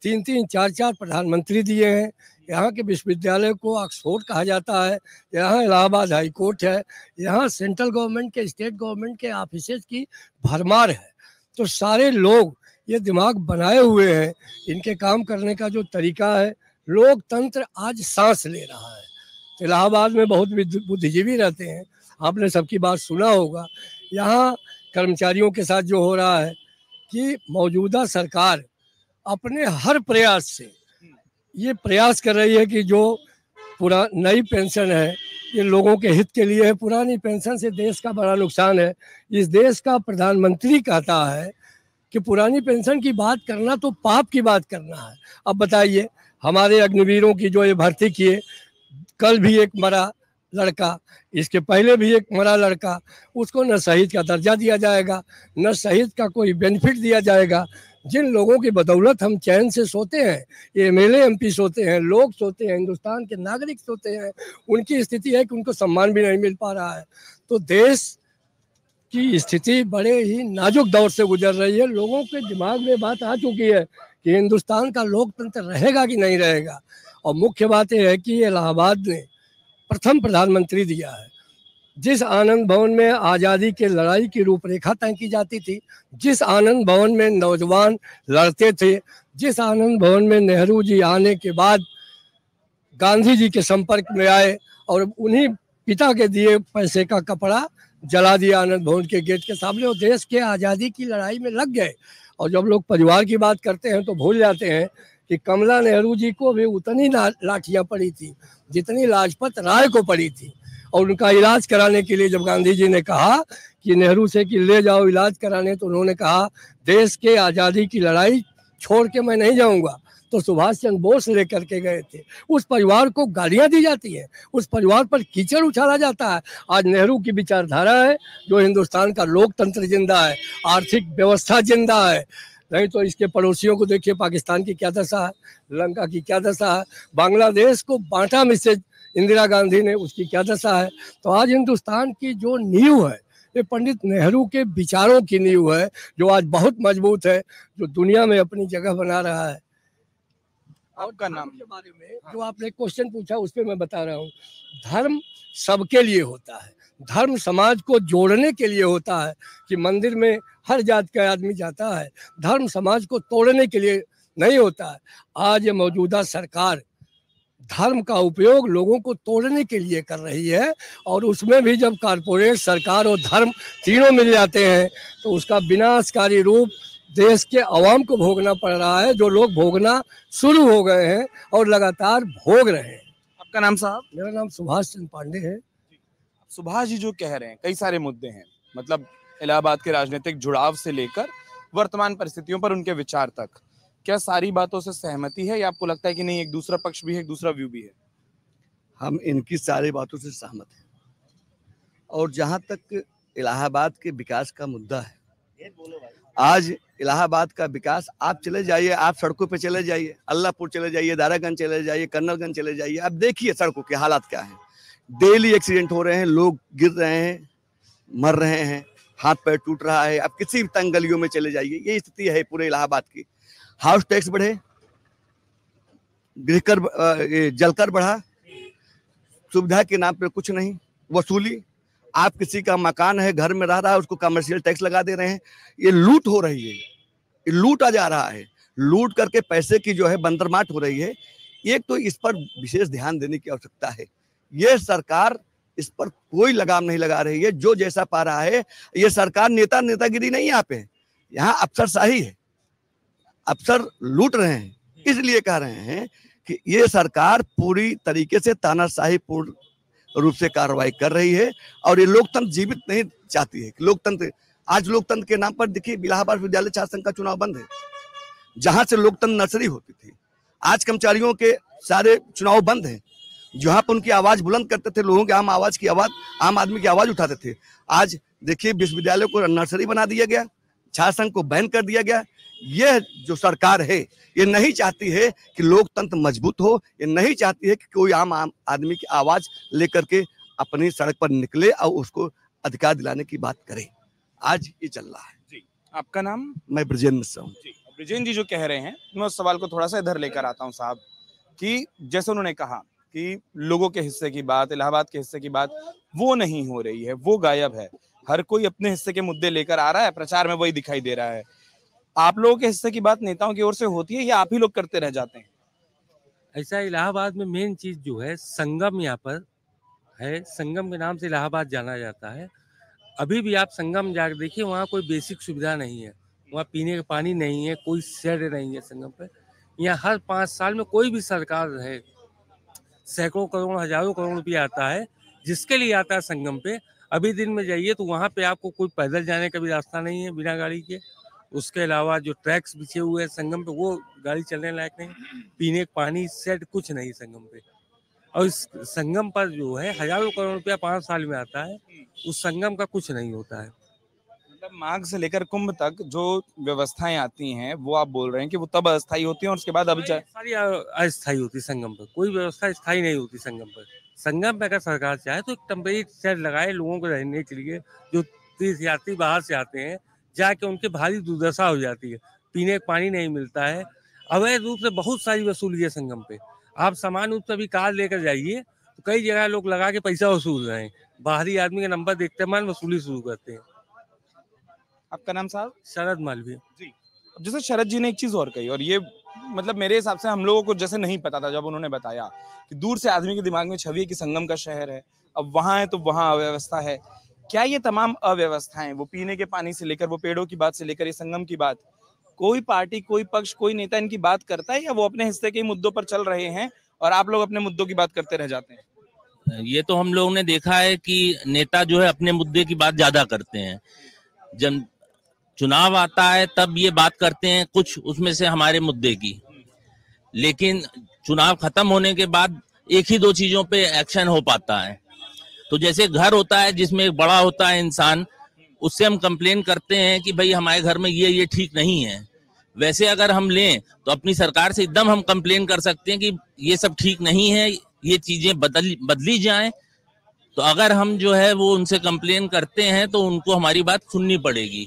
3-3, 4-4 प्रधानमंत्री दिए हैं। यहाँ के विश्वविद्यालय को ऑक्सफोर्ड कहा जाता है। यहाँ इलाहाबाद हाई कोर्ट है। यहाँ सेंट्रल गवर्नमेंट के, स्टेट गवर्नमेंट के ऑफिसेज की भरमार है। तो सारे लोग ये दिमाग बनाए हुए हैं। इनके काम करने का जो तरीका है, लोकतंत्र आज सांस ले रहा है। इलाहाबाद में बहुत बुद्धिजीवी रहते हैं, आपने सबकी बात सुना होगा। यहाँ कर्मचारियों के साथ जो हो रहा है कि मौजूदा सरकार अपने हर प्रयास से ये प्रयास कर रही है कि जो नई पेंशन है ये लोगों के हित के लिए है। पुरानी पेंशन से देश का बड़ा नुकसान है। इस देश का प्रधानमंत्री कहता है कि पुरानी पेंशन की बात करना तो पाप की बात करना है। अब बताइए, हमारे अग्निवीरों की जो ये भर्ती किए, कल भी एक मरा लड़का, इसके पहले भी एक मरा लड़का, उसको न शहीद का दर्जा दिया जाएगा, न शहीद का कोई बेनिफिट दिया जाएगा। जिन लोगों की बदौलत हम चैन से सोते हैं, ये एमएलए एमपी सोते हैं, लोग सोते हैं, हिंदुस्तान के नागरिक सोते हैं, उनकी स्थिति है कि उनको सम्मान भी नहीं मिल पा रहा है। तो देश की स्थिति बड़े ही नाजुक दौर से गुजर रही है। लोगों के दिमाग में बात आ चुकी है कि हिंदुस्तान का लोकतंत्र रहेगा कि नहीं रहेगा। और मुख्य बात यह है कि इलाहाबाद ने प्रथम प्रधानमंत्री दिया है। जिस आनंद भवन में आज़ादी के लड़ाई की रूपरेखा तय की जाती थी, जिस आनंद भवन में नौजवान लड़ते थे, जिस आनंद भवन में नेहरू जी आने के बाद गांधी जी के संपर्क में आए और उन्हीं पिता के दिए पैसे का कपड़ा जला दिया आनंद भवन के गेट के सामने, और देश के आज़ादी की लड़ाई में लग गए। और जब लोग परिवार की बात करते हैं तो भूल जाते हैं कि कमला नेहरू जी को भी उतनी लाठियां पड़ी थी जितनी लाजपत राय को पड़ी थी। और उनका इलाज कराने के लिए जब गांधी जी ने कहा कि नेहरू से कि ले जाओ इलाज कराने, तो उन्होंने कहा देश के आज़ादी की लड़ाई छोड़ के मैं नहीं जाऊंगा। तो सुभाष चंद्र बोस लेकर के गए थे। उस परिवार को गालियां दी जाती हैं, उस परिवार पर कीचड़ उछाला जाता है। आज नेहरू की विचारधारा है जो हिंदुस्तान का लोकतंत्र जिंदा है, आर्थिक व्यवस्था जिंदा है। नहीं तो इसके पड़ोसियों को देखिए, पाकिस्तान की क्या दशा है, श्रीलंका की क्या दशा है, बांग्लादेश को बांटा मिसेज इंदिरा गांधी ने, उसकी क्या दशा है। तो आज हिंदुस्तान की जो नींव है, ये पंडित नेहरू के विचारों की नींव है, जो आज बहुत मजबूत है, जो दुनिया में अपनी जगह बना रहा है। आपका नाम के बारे में जो आपने क्वेश्चन पूछा उस पर मैं बता रहा हूँ। धर्म सबके लिए होता है, धर्म समाज को जोड़ने के लिए होता है कि मंदिर में हर जात का आदमी जाता है। धर्म समाज को तोड़ने के लिए नहीं होता है। आज ये मौजूदा सरकार धर्म का उपयोग लोगों को तोड़ने के लिए कर रही है, और उसमें भी जब कारपोरेट, सरकार और धर्म तीनों मिल जाते हैं तो उसका विनाशकारी रूप देश के अवाम को भोगना पड़ रहा है, जो लोग भोगना शुरू हो गए हैं और लगातार भोग रहे हैं। आपका नाम साहब? मेरा नाम सुभाष चंद्र पांडे है। सुभाष जी जो कह रहे हैं, कई सारे मुद्दे हैं, मतलब इलाहाबाद के राजनीतिक जुड़ाव से लेकर वर्तमान परिस्थितियों पर उनके विचार तक, क्या सारी बातों से सहमति है या आपको लगता है कि नहीं, एक दूसरा पक्ष भी है, एक दूसरा व्यू भी है? हम इनकी सारी बातों से सहमत हैं। और जहां तक इलाहाबाद के विकास का मुद्दा है, आज इलाहाबाद का विकास, आप चले जाइए, आप सड़कों पे चले जाइए, अल्लाहपुर चले जाइए, दारागंज चले जाइए, कर्नलगंज चले जाइए, आप देखिए सड़कों के हालात क्या हैं। डेली एक्सीडेंट हो रहे हैं, लोग गिर रहे हैं, मर रहे हैं, हाथ पैर टूट रहा है। आप किसी भी तंग गलियों में चले जाइए, ये स्थिति है पूरे इलाहाबाद की। हाउस टैक्स बढ़े, गिरकर जलकर बढ़ा, सुविधा के नाम पे कुछ नहीं, वसूली। आप किसी का मकान है, घर में रह रहा है, उसको कमर्शियल टैक्स लगा दे रहे हैं। ये लूट हो रही है, ये लूटा जा रहा है, लूट करके पैसे की जो है बंदरमाट हो रही है। एक तो इस पर विशेष ध्यान देने की आवश्यकता है। ये सरकार इस पर कोई लगाम नहीं लगा रही है, जो जैसा पा रहा है। ये सरकार नेतागिरी नहीं, यहाँ पे यहाँ अफसरशाही है, अफसर लूट रहे हैं। इसलिए कह रहे हैं कि ये सरकार पूरी तरीके से तानाशाही पूर्ण रूप से कार्रवाई कर रही है, और ये लोकतंत्र जीवित नहीं चाहती है। लोकतंत्र, आज लोकतंत्र के नाम पर देखिए इलाहाबाद विद्यालय छात्र संघ का चुनाव बंद है, जहां से लोकतंत्र नर्सरी होती थी। आज कर्मचारियों के सारे चुनाव बंद हैं, जहाँ पर उनकी आवाज बुलंद करते थे, लोगों की आम आदमी की आवाज उठाते थे। आज देखिए विश्वविद्यालय को नर्सरी बना दिया गया, छात्र संघ को बैन कर दिया गया। यह जो सरकार है ये नहीं चाहती है कि लोकतंत्र मजबूत हो, ये नहीं चाहती है कि कोई आम आदमी की आवाज लेकर के अपनी सड़क पर निकले और उसको अधिकार दिलाने की बात करे। आज ये चल रहा है। जी, आपका नाम? मैं ब्रजेंद्र मिश्रा हूँ। ब्रजेंद्र जी जो कह रहे हैं, मैं उस सवाल को थोड़ा सा इधर लेकर आता हूँ साहब, कि जैसे उन्होंने कहा कि लोगों के हिस्से की बात, इलाहाबाद के हिस्से की बात वो नहीं हो रही है, वो गायब है। हर कोई अपने हिस्से के मुद्दे लेकर आ रहा है, प्रचार में वही दिखाई दे रहा है। आप लोगों के हिस्से की बात नेताओं की ओर से होती है या आप ही लोग करते रह जाते हैं? ऐसा इलाहाबाद में मेन चीज जो है संगम यहाँ पर है, संगम के नाम से इलाहाबाद जाना जाता है। अभी भी आप संगम जाकर देखिए, वहाँ कोई बेसिक सुविधा नहीं है, वहाँ पीने का पानी नहीं है, कोई शेड नहीं है संगम पे। यहाँ हर 5 साल में कोई भी सरकार रहे, सैकड़ों करोड़ हजारों करोड़ रुपया आता है, जिसके लिए आता है संगम पे। अभी दिन में जाइए तो वहाँ पे आपको कोई पैदल जाने का भी रास्ता नहीं है बिना गाड़ी के। उसके अलावा जो ट्रैक्स बिछे हुए हैं संगम पे वो गाड़ी चलने लायक नहीं, पीने का पानी शेड कुछ नहीं संगम पे। और इस संगम पर जो है हजारों करोड़ रुपया 5 साल में आता है, उस संगम का कुछ नहीं होता है। मतलब माघ से लेकर कुंभ तक जो व्यवस्थाएं आती हैं वो आप बोल रहे हैं कि वो तब अस्थायी होती हैं और उसके बाद अभी सारी अस्थायी होती संगम पर, कोई व्यवस्था स्थायी नहीं होती संगम पर। संगम पे अगर सरकार चाहे तो एक टेम्परेरी शेड लगाए लोगों को रहने के लिए, जो तीर्थ यात्री बाहर से आते हैं जाके उनके भारी दुर्दशा हो जाती है, पीने का पानी नहीं मिलता है। अवैध रूप से बहुत सारी वसूली है संगम पे। आप सामान्य रूप से अभी कार लेकर जाइए तो कई जगह लोग लगा के पैसा वसूल रहे हैं, बाहरी आदमी का नंबर देखते हैं वसूली शुरू करते हैं। आपका नाम साहब? शरद मालवीय जी। जैसे शरद जी ने एक चीज और कही, और ये मतलब मेरे हिसाब से हम लोगों को जैसे नहीं पता था जब उन्होंने बताया कि दूर से आदमी के दिमाग में छवि है कि संगम का शहर है, अब वहां है तो वहां अव्यवस्था है। क्या ये तमाम अव्यवस्थाएं, वो पीने के पानी से लेकर, वो पेड़ों की बात से लेकर, ये संगम की बात, कोई पार्टी, कोई पक्ष, कोई नेता इनकी बात करता है या वो अपने हिस्से के मुद्दों पर चल रहे हैं और आप लोग अपने मुद्दों की बात करते रह जाते हैं? ये तो हम लोगों ने देखा है कि नेता जो है अपने मुद्दे की बात ज्यादा करते हैं। जब चुनाव आता है तब ये बात करते हैं कुछ उसमें से हमारे मुद्दे की, लेकिन चुनाव खत्म होने के बाद एक ही 2 चीजों पे एक्शन हो पाता है। तो जैसे घर होता है जिसमें एक बड़ा होता है इंसान, उससे हम कंप्लेन करते हैं कि भाई हमारे घर में ये ठीक नहीं है। वैसे अगर हम लें तो अपनी सरकार से एकदम हम कंप्लेन कर सकते हैं कि ये सब ठीक नहीं है, ये चीजें बदली जाएं। तो अगर हम जो है वो उनसे कंप्लेन करते हैं तो उनको हमारी बात सुननी पड़ेगी।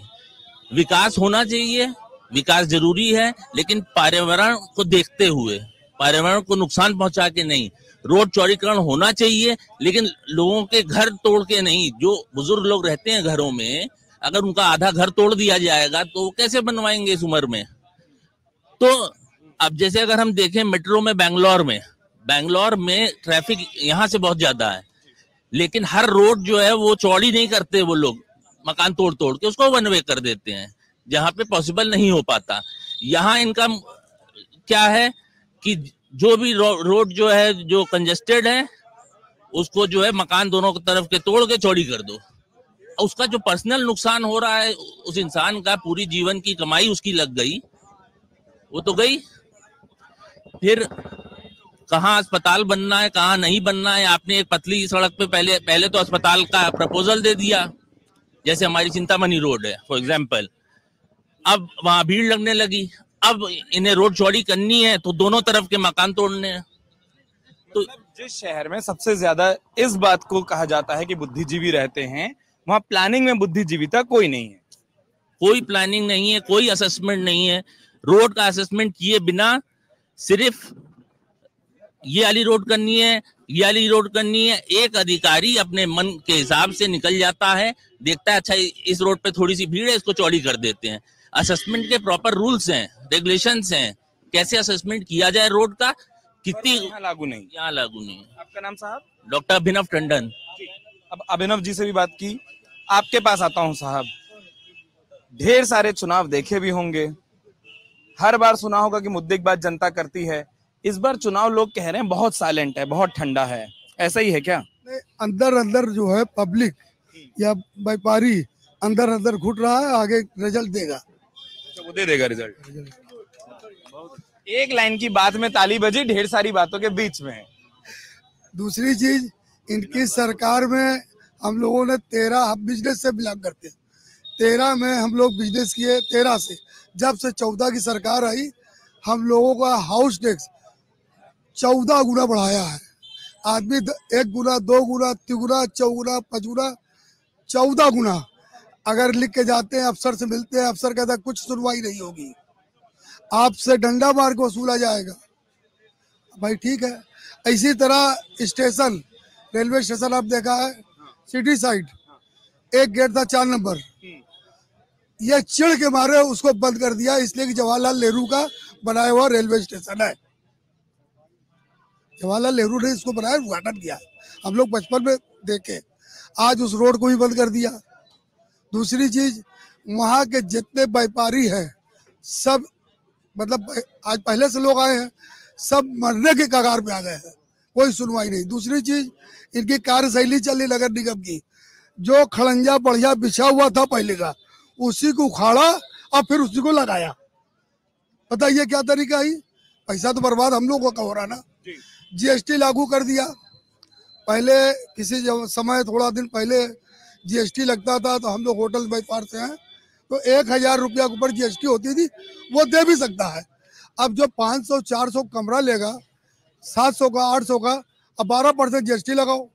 विकास होना चाहिए, विकास जरूरी है, लेकिन पर्यावरण को देखते हुए, पर्यावरण को नुकसान पहुंचा के नहीं। रोड चौड़ीकरण होना चाहिए लेकिन लोगों के घर तोड़ के नहीं। जो बुजुर्ग लोग रहते हैं घरों में, अगर उनका आधा घर तोड़ दिया जाएगा तो वो कैसे बनवाएंगे इस उम्र में? तो अब जैसे अगर हम देखें मेट्रो में, बैंगलोर में ट्रैफिक यहाँ से बहुत ज्यादा है, लेकिन हर रोड जो है वो चौड़ी नहीं करते वो लोग, मकान तोड़ के उसको वन वे कर देते हैं जहाँ पे पॉसिबल नहीं हो पाता। यहाँ इनका क्या है कि जो भी रोड जो है जो कंजेस्टेड है उसको जो है मकान दोनों तरफ के तोड़ के चौड़ी कर दो। उसका जो पर्सनल नुकसान हो रहा है उस इंसान का, पूरी जीवन की कमाई उसकी लग गई, वो तो गई। फिर कहाँ अस्पताल बनना है, कहाँ नहीं बनना है। आपने एक पतली सड़क पे पहले तो अस्पताल का प्रपोजल दे दिया, जैसे हमारी चिंतामणि रोड है फॉर एग्जाम्पल, अब वहां भीड़ लगने लगी। अब इन्हें रोड चौड़ी करनी है तो दोनों तरफ के मकान तोड़ने हैं। तो जिस शहर में सबसे ज्यादा इस बात को कहा जाता है कि बुद्धिजीवी रहते हैं, वहां प्लानिंग में बुद्धिजीविता कोई नहीं है। कोई प्लानिंग नहीं है, कोई असेसमेंट नहीं है। रोड का असेसमेंट किए बिना सिर्फ ये वाली रोड करनी है, ये वाली रोड करनी है, एक अधिकारी अपने मन के हिसाब से निकल जाता है, देखता है अच्छा इस रोड पे थोड़ी सी भीड़ है, इसको चौड़ी कर देते हैं। असेसमेंट के प्रॉपर रूल्स हैं, रेगुलेशंस हैं, कैसे असेसमेंट किया जाए रोड का, कितनी यहाँ लागू नहीं है। आपका नाम साहब? डॉक्टर अभिनव टंडन। अब अभिनव जी से भी बात की, आपके पास आता हूँ साहब। ढेर सारे चुनाव देखे भी होंगे, हर बार सुना होगा कि मुद्दे की बात जनता करती है। इस बार चुनाव लोग कह रहे हैं बहुत साइलेंट है, बहुत ठंडा है, ऐसा ही है क्या? अंदर जो है पब्लिक या व्यापारी अंदर घुट रहा है, आगे रिजल्ट देगा तो वो दे देगा रिजल्ट। एक लाइन की बात में ताली बजी ढेर सारी बातों के बीच में। दूसरी चीज, इनकी सरकार में हम लोगों ने 13 बिजनेस से बिलोंग करते हैं, 13 में हम लोग बिजनेस किए। 13 से जब से 14 की सरकार आई, हम लोगों का हाउस टैक्स 14 गुना बढ़ाया है। आदमी 1 गुना, 2 गुना, 3 गुना, 4 गुना, 5 गुना, 14 गुना अगर लिख के जाते हैं, अफसर से मिलते हैं, अफसर कहता है कुछ सुनवाई नहीं होगी, आपसे डंडा मार के वसूला जाएगा। भाई ठीक है। इसी तरह स्टेशन, रेलवे स्टेशन आप देखा है, सिटी साइड एक गेट था 4 नंबर, ये चिढ़ के मारे उसको बंद कर दिया, इसलिए कि जवाहरलाल नेहरू का बनाया हुआ रेलवे स्टेशन है। जवाहरलाल नेहरू ने इसको बनाया, उद्घाटन किया, हम लोग बचपन में देखे। आज उस रोड को भी बंद कर दिया। दूसरी चीज, वहाँ के जितने व्यापारी हैं सब, मतलब आज पहले से लोग आए हैं, सब मरने के कगार पे आ गए हैं, कोई सुनवाई नहीं। दूसरी चीज, इनकी कार्यशैली चली नगर निगम की, जो खड़ंजा बढ़िया बिछा हुआ था पहले का, उसी को उखाड़ा और फिर उसी को लगाया। बताइए क्या तरीका है? पैसा तो बर्बाद हम लोगों का हो रहा ना। जीएसटी लागू कर दिया। पहले किसी समय, थोड़ा दिन पहले जीएसटी लगता था, तो हम लोग होटल व्यापार से हैं, तो 1000 रुपया के ऊपर जीएसटी होती थी, वो दे भी सकता है। अब जो 500 400 कमरा लेगा, 700 का, 800 का, अब 12% जीएसटी लगाओ,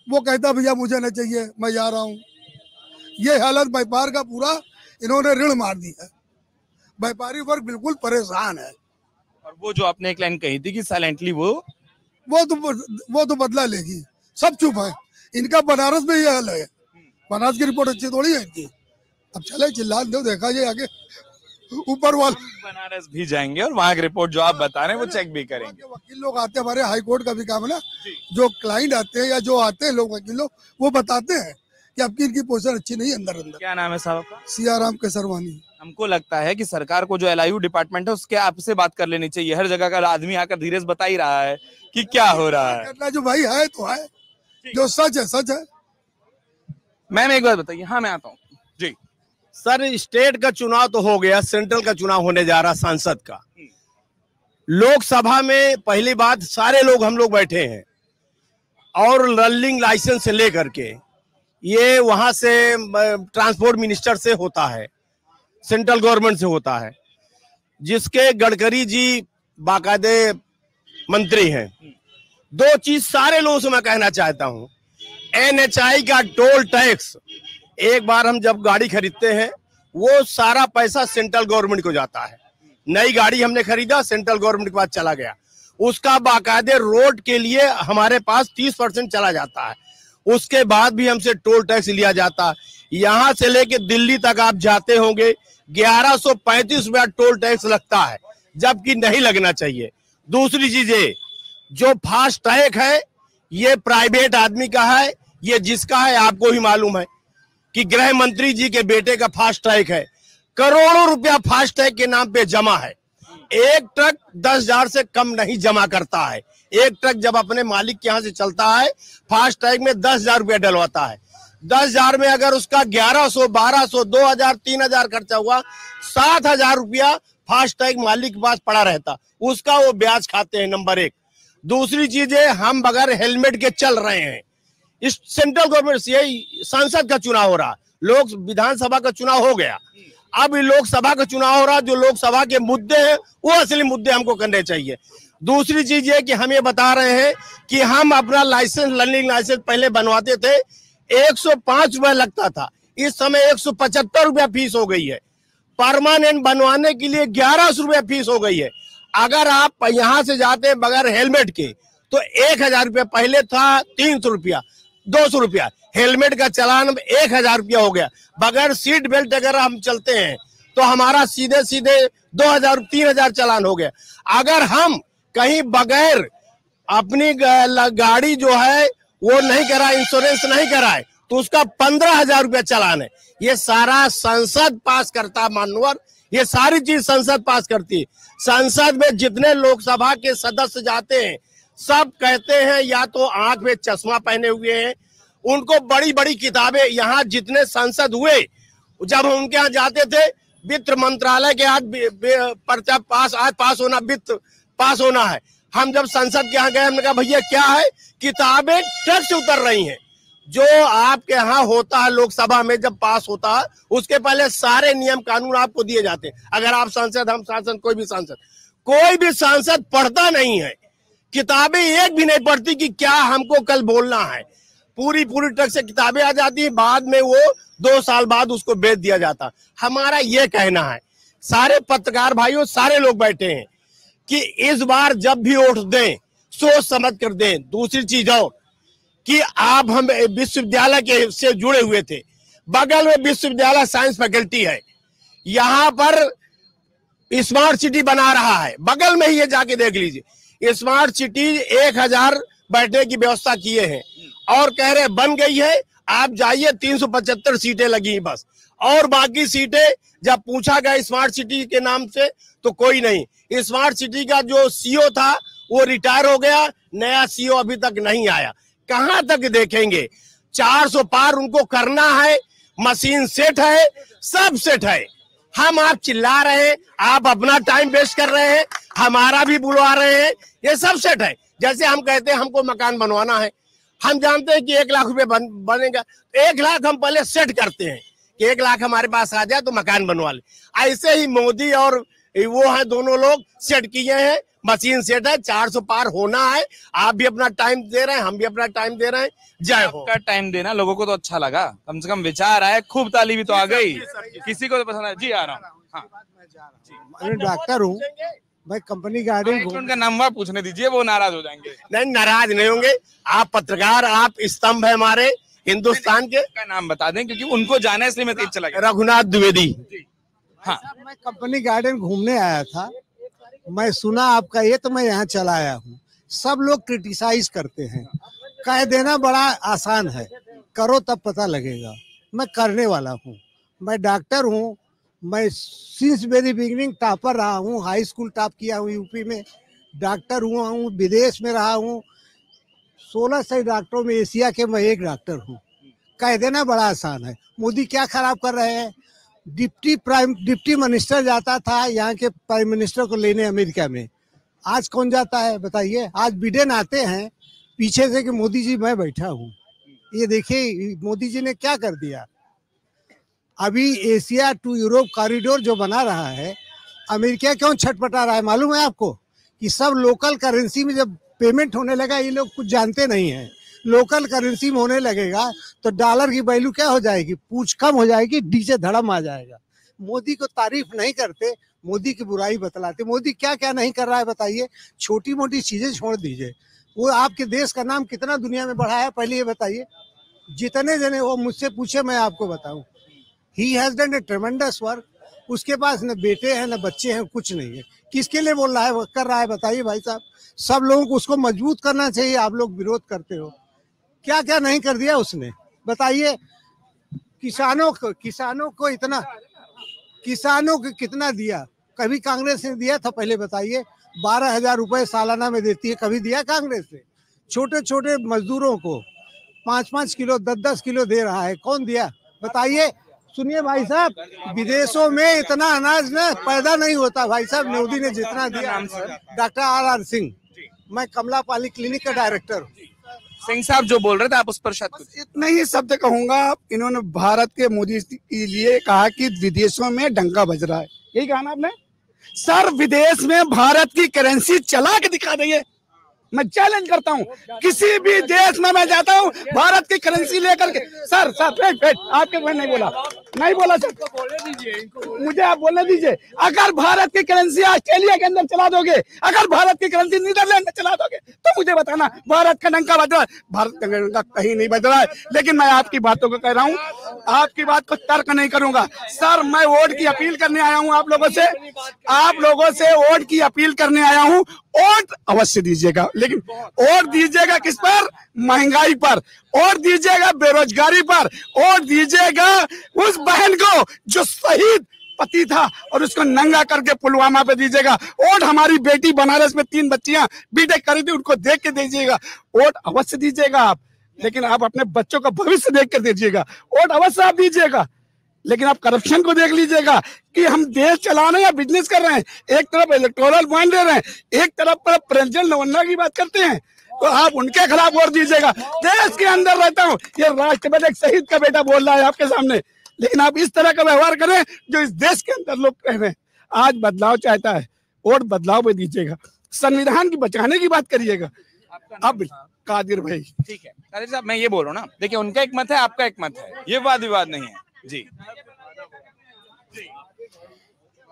वो कहता भैया मुझे नहीं चाहिए, मैं जा रहा हूँ। ये हालत व्यापार का पूरा इन्होंने ऋण मार दिया है। व्यापारी वर्ग बिल्कुल परेशान है। और वो जो आपने एक लाइन कही थी कि साइलेंटली वो तो बदला लेगी, सब चुप है। इनका बनारस में ये हाल है। बनारस की रिपोर्ट अच्छी थोड़ी है इनकी। अब चले चिल्ला दो, देखा जाए आगे ऊपर वाले। बनारस भी जाएंगे और वहाँ की रिपोर्ट जो आप बता रहे हैं वो चेक भी करेंगे। वकील लोग आते हैं, हमारे हाई कोर्ट का भी काम है ना, जो क्लाइंट आते हैं या जो आते हैं लोग, वकील लोग, वो बताते हैं कि आपकी इनकी पोजीशन अच्छी नहीं है अंदर। क्या नाम है साहब आपका? सियाराम केसरवानी। हमको लगता है कि सरकार को जो एलआईयू डिपार्टमेंट है उसके आपसे बात कर लेनी चाहिए। हर जगह का आदमी आकर धीरेज बता ही रहा है कि क्या हो रहा है। करना जो भाई है तो है, जो सच है सच है। मैम एक बात बताइए। हाँ मैं आता हूँ जी। सर, स्टेट का चुनाव तो हो गया, सेंट्रल का चुनाव होने जा रहा, सांसद का। लोकसभा में पहली बात, सारे लोग हम लोग बैठे हैं और लर्निंग लाइसेंस से लेकर के ये वहां से ट्रांसपोर्ट मिनिस्टर से होता है, सेंट्रल गवर्नमेंट से होता है, जिसके गडकरी जी बाकायदे मंत्री हैं। 2 चीज सारे लोगों से मैं कहना चाहता हूं। NHI का टोल टैक्स, एक बार हम जब गाड़ी खरीदते हैं, वो सारा पैसा सेंट्रल गवर्नमेंट को जाता है। नई गाड़ी हमने खरीदा, सेंट्रल गवर्नमेंट के पास चला गया, उसका बाकायदे रोड के लिए हमारे पास 30% चला जाता है। उसके बाद भी हमसे टोल टैक्स लिया जाता है। यहां से लेके दिल्ली तक आप जाते होंगे, 1135 रुपया टोल टैक्स लगता है, जबकि नहीं लगना चाहिए। दूसरी चीज, जो फास्ट टैग है ये प्राइवेट आदमी का है, ये जिसका है आपको ही मालूम है कि गृह मंत्री जी के बेटे का फास्ट टैग है। करोड़ों रुपया फास्ट टैग के नाम पे जमा है। एक ट्रक 10,000 से कम नहीं जमा करता है। एक ट्रक जब अपने मालिक के यहाँ से चलता है, फास्ट टैग में 10,000 रुपया डलवाता है। 10,000 में अगर उसका 1100, 1200, 2,000, 3,000 खर्चा हुआ, 7,000 रुपया फास्ट टैग मालिक के पास पड़ा रहता, उसका वो ब्याज खाते हैं, नंबर 1। दूसरी चीज है, हम बगैर हेलमेट के चल रहे हैं। इस सेंट्रल गवर्नमेंट से यही संसद का चुनाव हो रहा, लोक विधानसभा का चुनाव हो गया, अब लोकसभा का चुनाव हो रहा। जो लोकसभा के मुद्दे हैं वो असली मुद्दे हमको करने चाहिए। दूसरी चीज ये कि हम ये बता रहे हैं कि हम अपना लाइसेंस, लर्निंग लाइसेंस पहले बनवाते थे, 105 रुपया लगता था, इस समय 175 रुपया फीस हो गई है। परमानेंट बनवाने के लिए 1100 रुपया फीस हो गई है। अगर आप यहाँ से जाते हैं बगैर हेलमेट के तो 1000 रुपया, पहले था 300 रुपया, 200 रुपया। हेलमेट का चालान 1000 रुपया हो गया। बगैर सीट बेल्ट अगर हम चलते हैं तो हमारा सीधे सीधे 2000, 3000 चालान हो गया। अगर हम कहीं बगैर अपनी गाड़ी जो है वो नहीं कराए, इंश्योरेंस नहीं कराए, तो उसका 15,000 रुपया चालान है। ये सारा संसद पास करता मानवर, ये सारी चीज संसद पास करती है। संसद में जितने लोकसभा के सदस्य जाते हैं सब कहते हैं या तो आंख में चश्मा पहने हुए हैं, उनको बड़ी बड़ी किताबें, यहाँ जितने सांसद हुए जब हम उनके यहाँ जाते थे, वित्त मंत्रालय के आज पर्चा पास, आज पास होना, वित्त पास होना है, हम जब संसद के यहाँ गए, हमने कहा भैया क्या है, किताबें ट्रक से उतर रही हैं। जो आपके यहाँ होता है लोकसभा में जब पास होता है, उसके पहले सारे नियम कानून आपको दिए जाते हैं। अगर आप सांसद, हम सांसद, कोई भी सांसद पढ़ता नहीं है, किताबें एक भी नहीं पढ़ती कि क्या हमको कल बोलना है। पूरी ट्रक से किताबें आ जाती है, बाद में वो 2 साल बाद उसको बेच दिया जाता। हमारा ये कहना है, सारे पत्रकार भाइयों, सारे लोग बैठे हैं, कि इस बार जब भी वोट दें सोच समझ कर दें। दूसरी चीज और कि आप, हम विश्वविद्यालय के से जुड़े हुए थे, बगल में विश्वविद्यालय साइंस फैकल्टी है, यहाँ पर स्मार्ट सिटी बना रहा है, बगल में ही ये जाके देख लीजिए। स्मार्ट सिटी 1000 बैठने की व्यवस्था किए हैं और कह रहे बन गई है। आप जाइए, 375 सीटें लगी बस, और बाकी सीटें जब पूछा गया स्मार्ट सिटी के नाम से तो कोई नहीं। स्मार्ट सिटी का जो सीईओ था वो रिटायर हो गया, नया सीईओ अभी तक नहीं आया। कहां तक देखेंगे? 400 पार उनको करना है, मशीन सेट है, सब सेट है। हम आप चिल्ला रहे हैं, आप अपना टाइम वेस्ट कर रहे हैं, हमारा भी बुलवा रहे हैं, ये सब सेट है। जैसे हम कहते हैं हमको मकान बनवाना है, हम जानते हैं कि 1 लाख रुपए बनेगा, 1 लाख हम पहले सेट करते हैं कि 1 लाख हमारे पास आ जाए तो मकान बनवा ले। ऐसे ही मोदी और वो है, दोनों लोग सेट किए हैं, मशीन सेट है, 400 पार होना है। आप भी अपना टाइम दे रहे हैं, हम भी अपना टाइम दे रहे हैं। जय हो। आपका टाइम देना लोगों को तो अच्छा लगा, कम से कम विचार आए, खूब ताली भी तो आ गई, किसी को तो पसंद है। जी आ रहा हूँ। मैं डॉक्टर हूँ, मैं कंपनी गार्डन, उनका नाम पूछने दीजिए, वो नाराज हो जाएंगे। नहीं, नाराज नहीं होंगे। आप पत्रकार, आप स्तंभ है हमारे हिंदुस्तान के। का नाम बता दें क्योंकि उनको जाना है, इसलिए मैं तेज चला गया। रघुनाथ द्विवेदी। हाँ, मैं कंपनी गार्डन घूमने आया था, मैं सुना आपका ये, तो मैं यहाँ चला आया हूँ। सब लोग क्रिटिसाइज करते हैं, कह देना बड़ा आसान है, करो तब पता लगेगा। मैं करने वाला हूँ, मैं डॉक्टर हूँ, मैं सिंस वेरी बिगिनिंग टॉपर रहा हूँ, हाई स्कूल टॉप किया हूँ यूपी में, डॉक्टर हुआ हूँ, विदेश में रहा हूँ, 16 से डॉक्टरों में एशिया के मैं एक डॉक्टर हूँ। कह देना बड़ा आसान है। मोदी क्या खराब कर रहे हैं? डिप्टी मिनिस्टर जाता था यहाँ के प्राइम मिनिस्टर को लेने अमेरिका में, आज कौन जाता है बताइए? आज बिडेन आते हैं पीछे से कि मोदी जी मैं बैठा हूँ। ये देखिए मोदी जी ने क्या कर दिया। अभी एशिया टू यूरोप कॉरिडोर जो बना रहा है, अमेरिका क्यों छटपटा रहा है मालूम है आपको? कि सब लोकल करेंसी में जब पेमेंट होने लगा, ये लोग कुछ जानते नहीं है, लोकल करेंसी में होने लगेगा तो डॉलर की वैल्यू क्या हो जाएगी? पूछ कम हो जाएगी, नीचे धड़म आ जाएगा। मोदी को तारीफ नहीं करते, मोदी की बुराई बतलाते। मोदी क्या क्या नहीं कर रहा है बताइए? छोटी मोटी चीजें छोड़ दीजिए, वो आपके देश का नाम कितना दुनिया में बढ़ाया है पहले ये बताइए। जितने जने वो मुझसे पूछे मैं आपको बताऊं, he has done A ट्रेमेंडस work. उसके पास न बेटे हैं न बच्चे हैं, कुछ नहीं है। किसके लिए बोल रहा है, वो कर रहा है बताइए भाई साहब? सब लोगों को उसको मजबूत करना चाहिए, आप लोग विरोध करते हो। क्या क्या नहीं कर दिया उसने बताइए? किसानों को इतना, किसानों को कितना दिया? कभी कांग्रेस ने दिया था पहले बताइए? 12,000 रुपए सालाना में देती है, कभी दिया कांग्रेस ने? छोटे छोटे मजदूरों को 5-5 किलो 10-10 किलो दे रहा है, कौन दिया बताइए? सुनिए भाई साहब, विदेशों में इतना अनाज न पैदा नहीं होता भाई साहब, मोदी ने जितना दिया। Doctor R.R. सिंह, मैं कमला पाली क्लिनिक का डायरेक्टर हूँ। सिंह साहब जो बोल रहे थे आप उस पर शायद इतना ही शब्द कहूंगा। इन्होंने भारत के मोदी के लिए कहा कि विदेशों में डंका बज रहा है, यही कहा ना आपने? सर विदेश में भारत की करेंसी चला के दिखा दीजिए, मैं चैलेंज करता हूँ। किसी भी देश में मैं जाता हूँ भारत की करेंसी लेकर के। सर आपके मैं नहीं बोला सर, मुझे आप बोलने दीजिए। अगर भारत की करेंसी ऑस्ट्रेलिया के अंदर चला दोगे, अगर भारत की करेंसी नीदरलैंड में चला दोगे, तो मुझे बताना भारत का डंका बज रहा है। भारत का डंका कहीं नहीं बज रहा है। लेकिन मैं आपकी बातों को कह रहा हूँ, आपकी बात को तर्क नहीं करूंगा। सर मैं वोट की अपील करने आया हूँ आप लोगों से वोट की अपील करने आया हूँ। वोट अवश्य दीजिएगा, लेकिन वोट दीजिएगा किस पर? महंगाई पर। वोट दीजिएगा बेरोजगारी पर। वोट दीजिएगा उस बहन को जो शहीद पति था और उसको नंगा करके पुलवामा पे दीजिएगा। वोट हमारी बेटी बनारस में 3 बच्चियां बीटेक करी थी, उनको देख के दीजिएगा। वोट अवश्य दीजिएगा आप, लेकिन आप अपने बच्चों का भविष्य देख कर दीजिएगा। वोट अवश्य आप दीजिएगा। लेकिन आप करप्शन को देख लीजिएगा कि हम देश चला रहे हैं या बिजनेस कर रहे हैं। एक तरफ इलेक्टोरल बॉन्ड दे रहे हैं, एक तरफ पर प्रेसिडेंट नवन्ना की बात करते हैं, तो आप उनके खिलाफ वोट दीजिएगा। देश के अंदर रहता हूँ, ये राष्ट्रपति एक शहीद का बेटा बोल रहा है आपके सामने, लेकिन आप इस तरह का व्यवहार करें जो इस देश के अंदर लोग कह रहे हैं। आज बदलाव चाहता है, वोट बदलाव में दीजिएगा, संविधान की बचाने की बात करिएगा। अब कादिर भाई, ठीक है कादिर साहब, मैं ये बोल रहा हूँ ना, देखिए उनका एक मत है, आपका एक मत है, ये वाद विवाद नहीं है जी।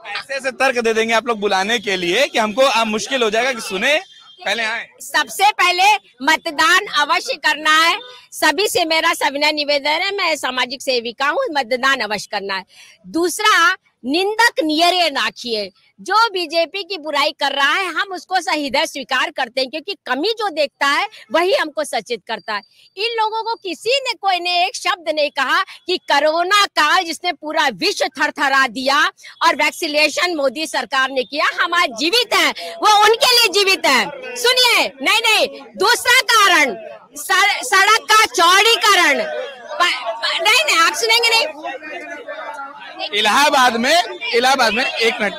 ऐसे ऐसे तर्क दे देंगे आप लोग बुलाने के लिए कि हमको अब मुश्किल हो जाएगा कि सुने, पहले आए। सबसे पहले मतदान अवश्य करना है, सभी से मेरा सविनय निवेदन है, मैं सामाजिक सेविका हूँ, मतदान अवश्य करना है। दूसरा, निंदक नियरे नाखिए, जो बीजेपी की बुराई कर रहा है हम उसको सहृदय स्वीकार करते हैं, क्योंकि कमी जो देखता है वही हमको सचेत करता है। इन लोगों को किसी ने कोई ने एक शब्द नहीं कहा कि कोरोना काल जिसने पूरा विश्व थरथरा दिया और वैक्सीनेशन मोदी सरकार ने किया, हम आज जीवित हैं, वो उनके लिए जीवित है। सुनिए, नहीं, दूसरा कारण सड़क का चौड़ीकरण, नहीं आप सुनेंगे नहीं। इलाहाबाद में एक मिनट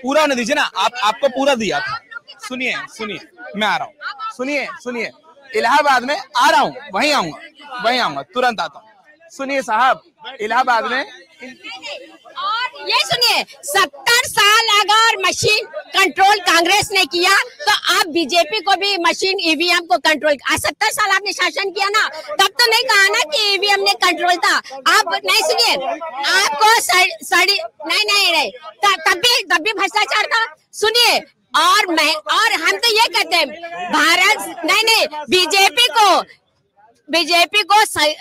पूरा होने दीजिए ना, आपको पूरा दिया था। सुनिए मैं आ रहा हूँ, सुनिए इलाहाबाद में आ रहा हूँ, वहीं आऊंगा, तुरंत आता हूँ। सुनिए साहब, इलाहाबाद में और ये सुनिए, 70 साल अगर मशीन कंट्रोल कांग्रेस ने किया तो आप बीजेपी को भी मशीन ईवीएम को कंट्रोल, 70 साल आपने शासन किया ना, तब तो नहीं कहा ना कि ईवीएम ने कंट्रोल था। आप नहीं, सुनिए, आपको सड़ी नहीं तब भी भ्रष्टाचार था। सुनिए, और हम तो ये कहते हैं भारत नहीं बीजेपी को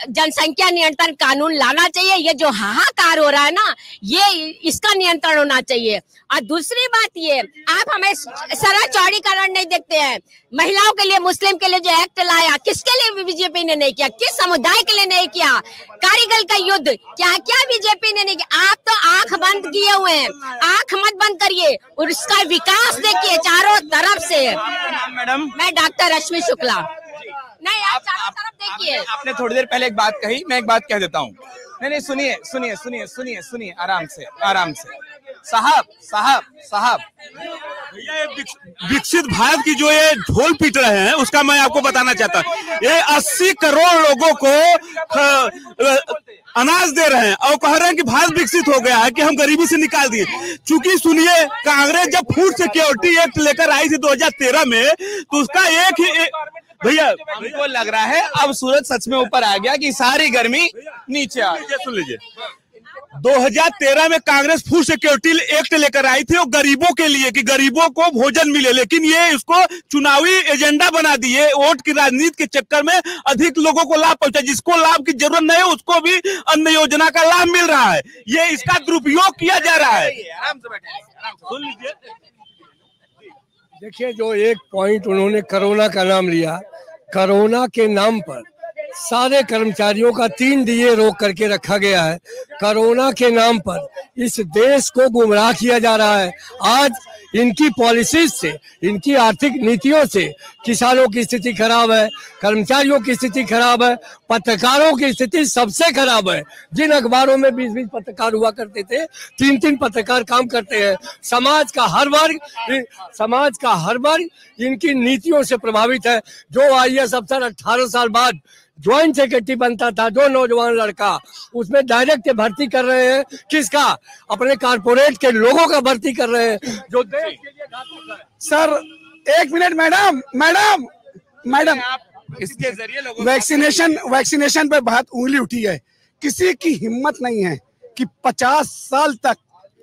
जनसंख्या नियंत्रण कानून लाना चाहिए। ये जो हाहाकार हो रहा है ना, ये इसका नियंत्रण होना चाहिए। और दूसरी बात ये, आप हमें सड़क चौड़ीकरण नहीं देखते हैं, महिलाओं के लिए, मुस्लिम के लिए जो एक्ट लाया, किसके लिए बीजेपी ने नहीं किया, किस समुदाय के लिए नहीं किया, कारगिल का युद्ध क्या बीजेपी ने नहीं किया। आप तो आंख बंद किए हुए हैं, आंख मत बंद करिए और उसका विकास देखिए चारों तरफ से। मैडम, मैं डॉक्टर रश्मि शुक्ला। नहीं, आप चारों तरफ देखिए। आपने थोड़ी देर पहले एक बात कही, मैं एक बात कह देता हूँ। नहीं, सुनिए आराम से साहब ये विकसित भारत की जो ये ढोल पीट रहे हैं उसका मैं आपको बताना चाहता हूँ। ये 80 करोड़ लोगों को अनाज दे रहे हैं और कह रहे हैं कि भारत विकसित हो गया है, कि हम गरीबी से निकाल दिए। चूंकि सुनिए, कांग्रेस जब फूड सिक्योरिटी एक्ट लेकर आई थी 2013 में, तो उसका एक ही भैया हमको लग रहा है अब सूरज सच में ऊपर आ गया कि सारी गर्मी नीचे आ गई। सुन लीजिए, 2013 में कांग्रेस फूड सिक्योरिटी एक्ट लेकर आई थी और गरीबों के लिए, कि गरीबों को भोजन मिले, लेकिन ये इसको चुनावी एजेंडा बना दिए। वोट की राजनीति के चक्कर में अधिक लोगों को लाभ पहुंचा, जिसको लाभ की जरूरत नहीं है उसको भी अन्न योजना का लाभ मिल रहा है। ये इसका दुरुपयोग किया जा रहा है। सुन लीजिए, देखिए, जो एक पॉइंट उन्होंने कोरोना का नाम लिया, कोरोना के नाम पर सारे कर्मचारियों का 3 DA रोक करके रखा गया है। कोरोना के नाम पर इस देश को गुमराह किया जा रहा है। आज इनकी पॉलिसीज से, इनकी आर्थिक नीतियों से किसानों की स्थिति खराब है, कर्मचारियों की स्थिति खराब है, पत्रकारों की स्थिति सबसे खराब है। जिन अखबारों में 20-20 पत्रकार हुआ करते थे, 3-3 पत्रकार काम करते हैं। समाज का हर वर्ग इनकी नीतियों से प्रभावित है। जो IAS अफसर 18 साल बाद ज्वाइंट सेक्रेटरी बनता था, जो नौजवान लड़का, उसमें डायरेक्ट भर्ती कर रहे हैं। किसका? अपने कारपोरेट के लोगों का भर्ती कर रहे हैं, जो देश के लिए घातक है। सर, एक मिनट मैडम, इसके जरिए लोगों वैक्सीनेशन पे बात उंगली उठी है। किसी की हिम्मत नहीं है कि 50 साल तक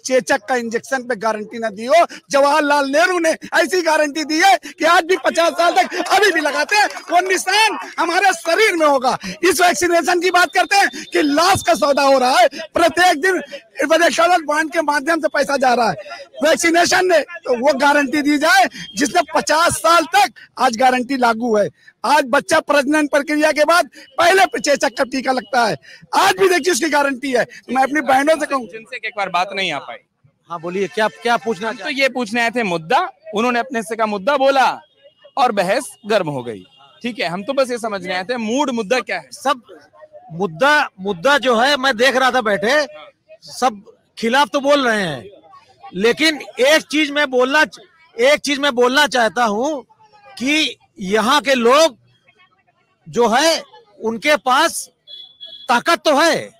चेचक का इंजेक्शन पे गारंटी ना दी हो। जवाहरलाल नेहरू ने ऐसी गारंटी दी है कि आज भी 50 साल तक अभी भी लगाते हैं, वो निशान हमारे शरीर में होगा। इस वैक्सीनेशन की बात करते हैं कि लाश का सौदा हो रहा है, प्रत्येक दिन इलेक्टोरल बॉन्ड के माध्यम से पैसा जा रहा है। वैक्सीनेशन ने तो वो गारंटी दी जाए जिसने 50 साल तक आज गारंटी लागू है। आज बच्चा प्रजनन प्रक्रिया के बाद पहले चेचक का टीका लगता है, आज भी देखिए उसकी गारंटी है। मैं अपनी बहनों से कहूँ, जिनसे एक बार बात नहीं आ पाई। हाँ बोलिए, क्या पूछना? तो ये पूछने आए थे मुद्दा, उन्होंने अपने से का मुद्दा बोला और बहस गर्म हो गई। ठीक है, हम तो बस ये समझने आए थे मूड मुद्दा क्या है। सब मुद्दा जो है, मैं देख रहा था बैठे, सब खिलाफ तो बोल रहे हैं, लेकिन एक चीज मैं बोलना चाहता हूं कि यहाँ के लोग जो है उनके पास ताकत तो है,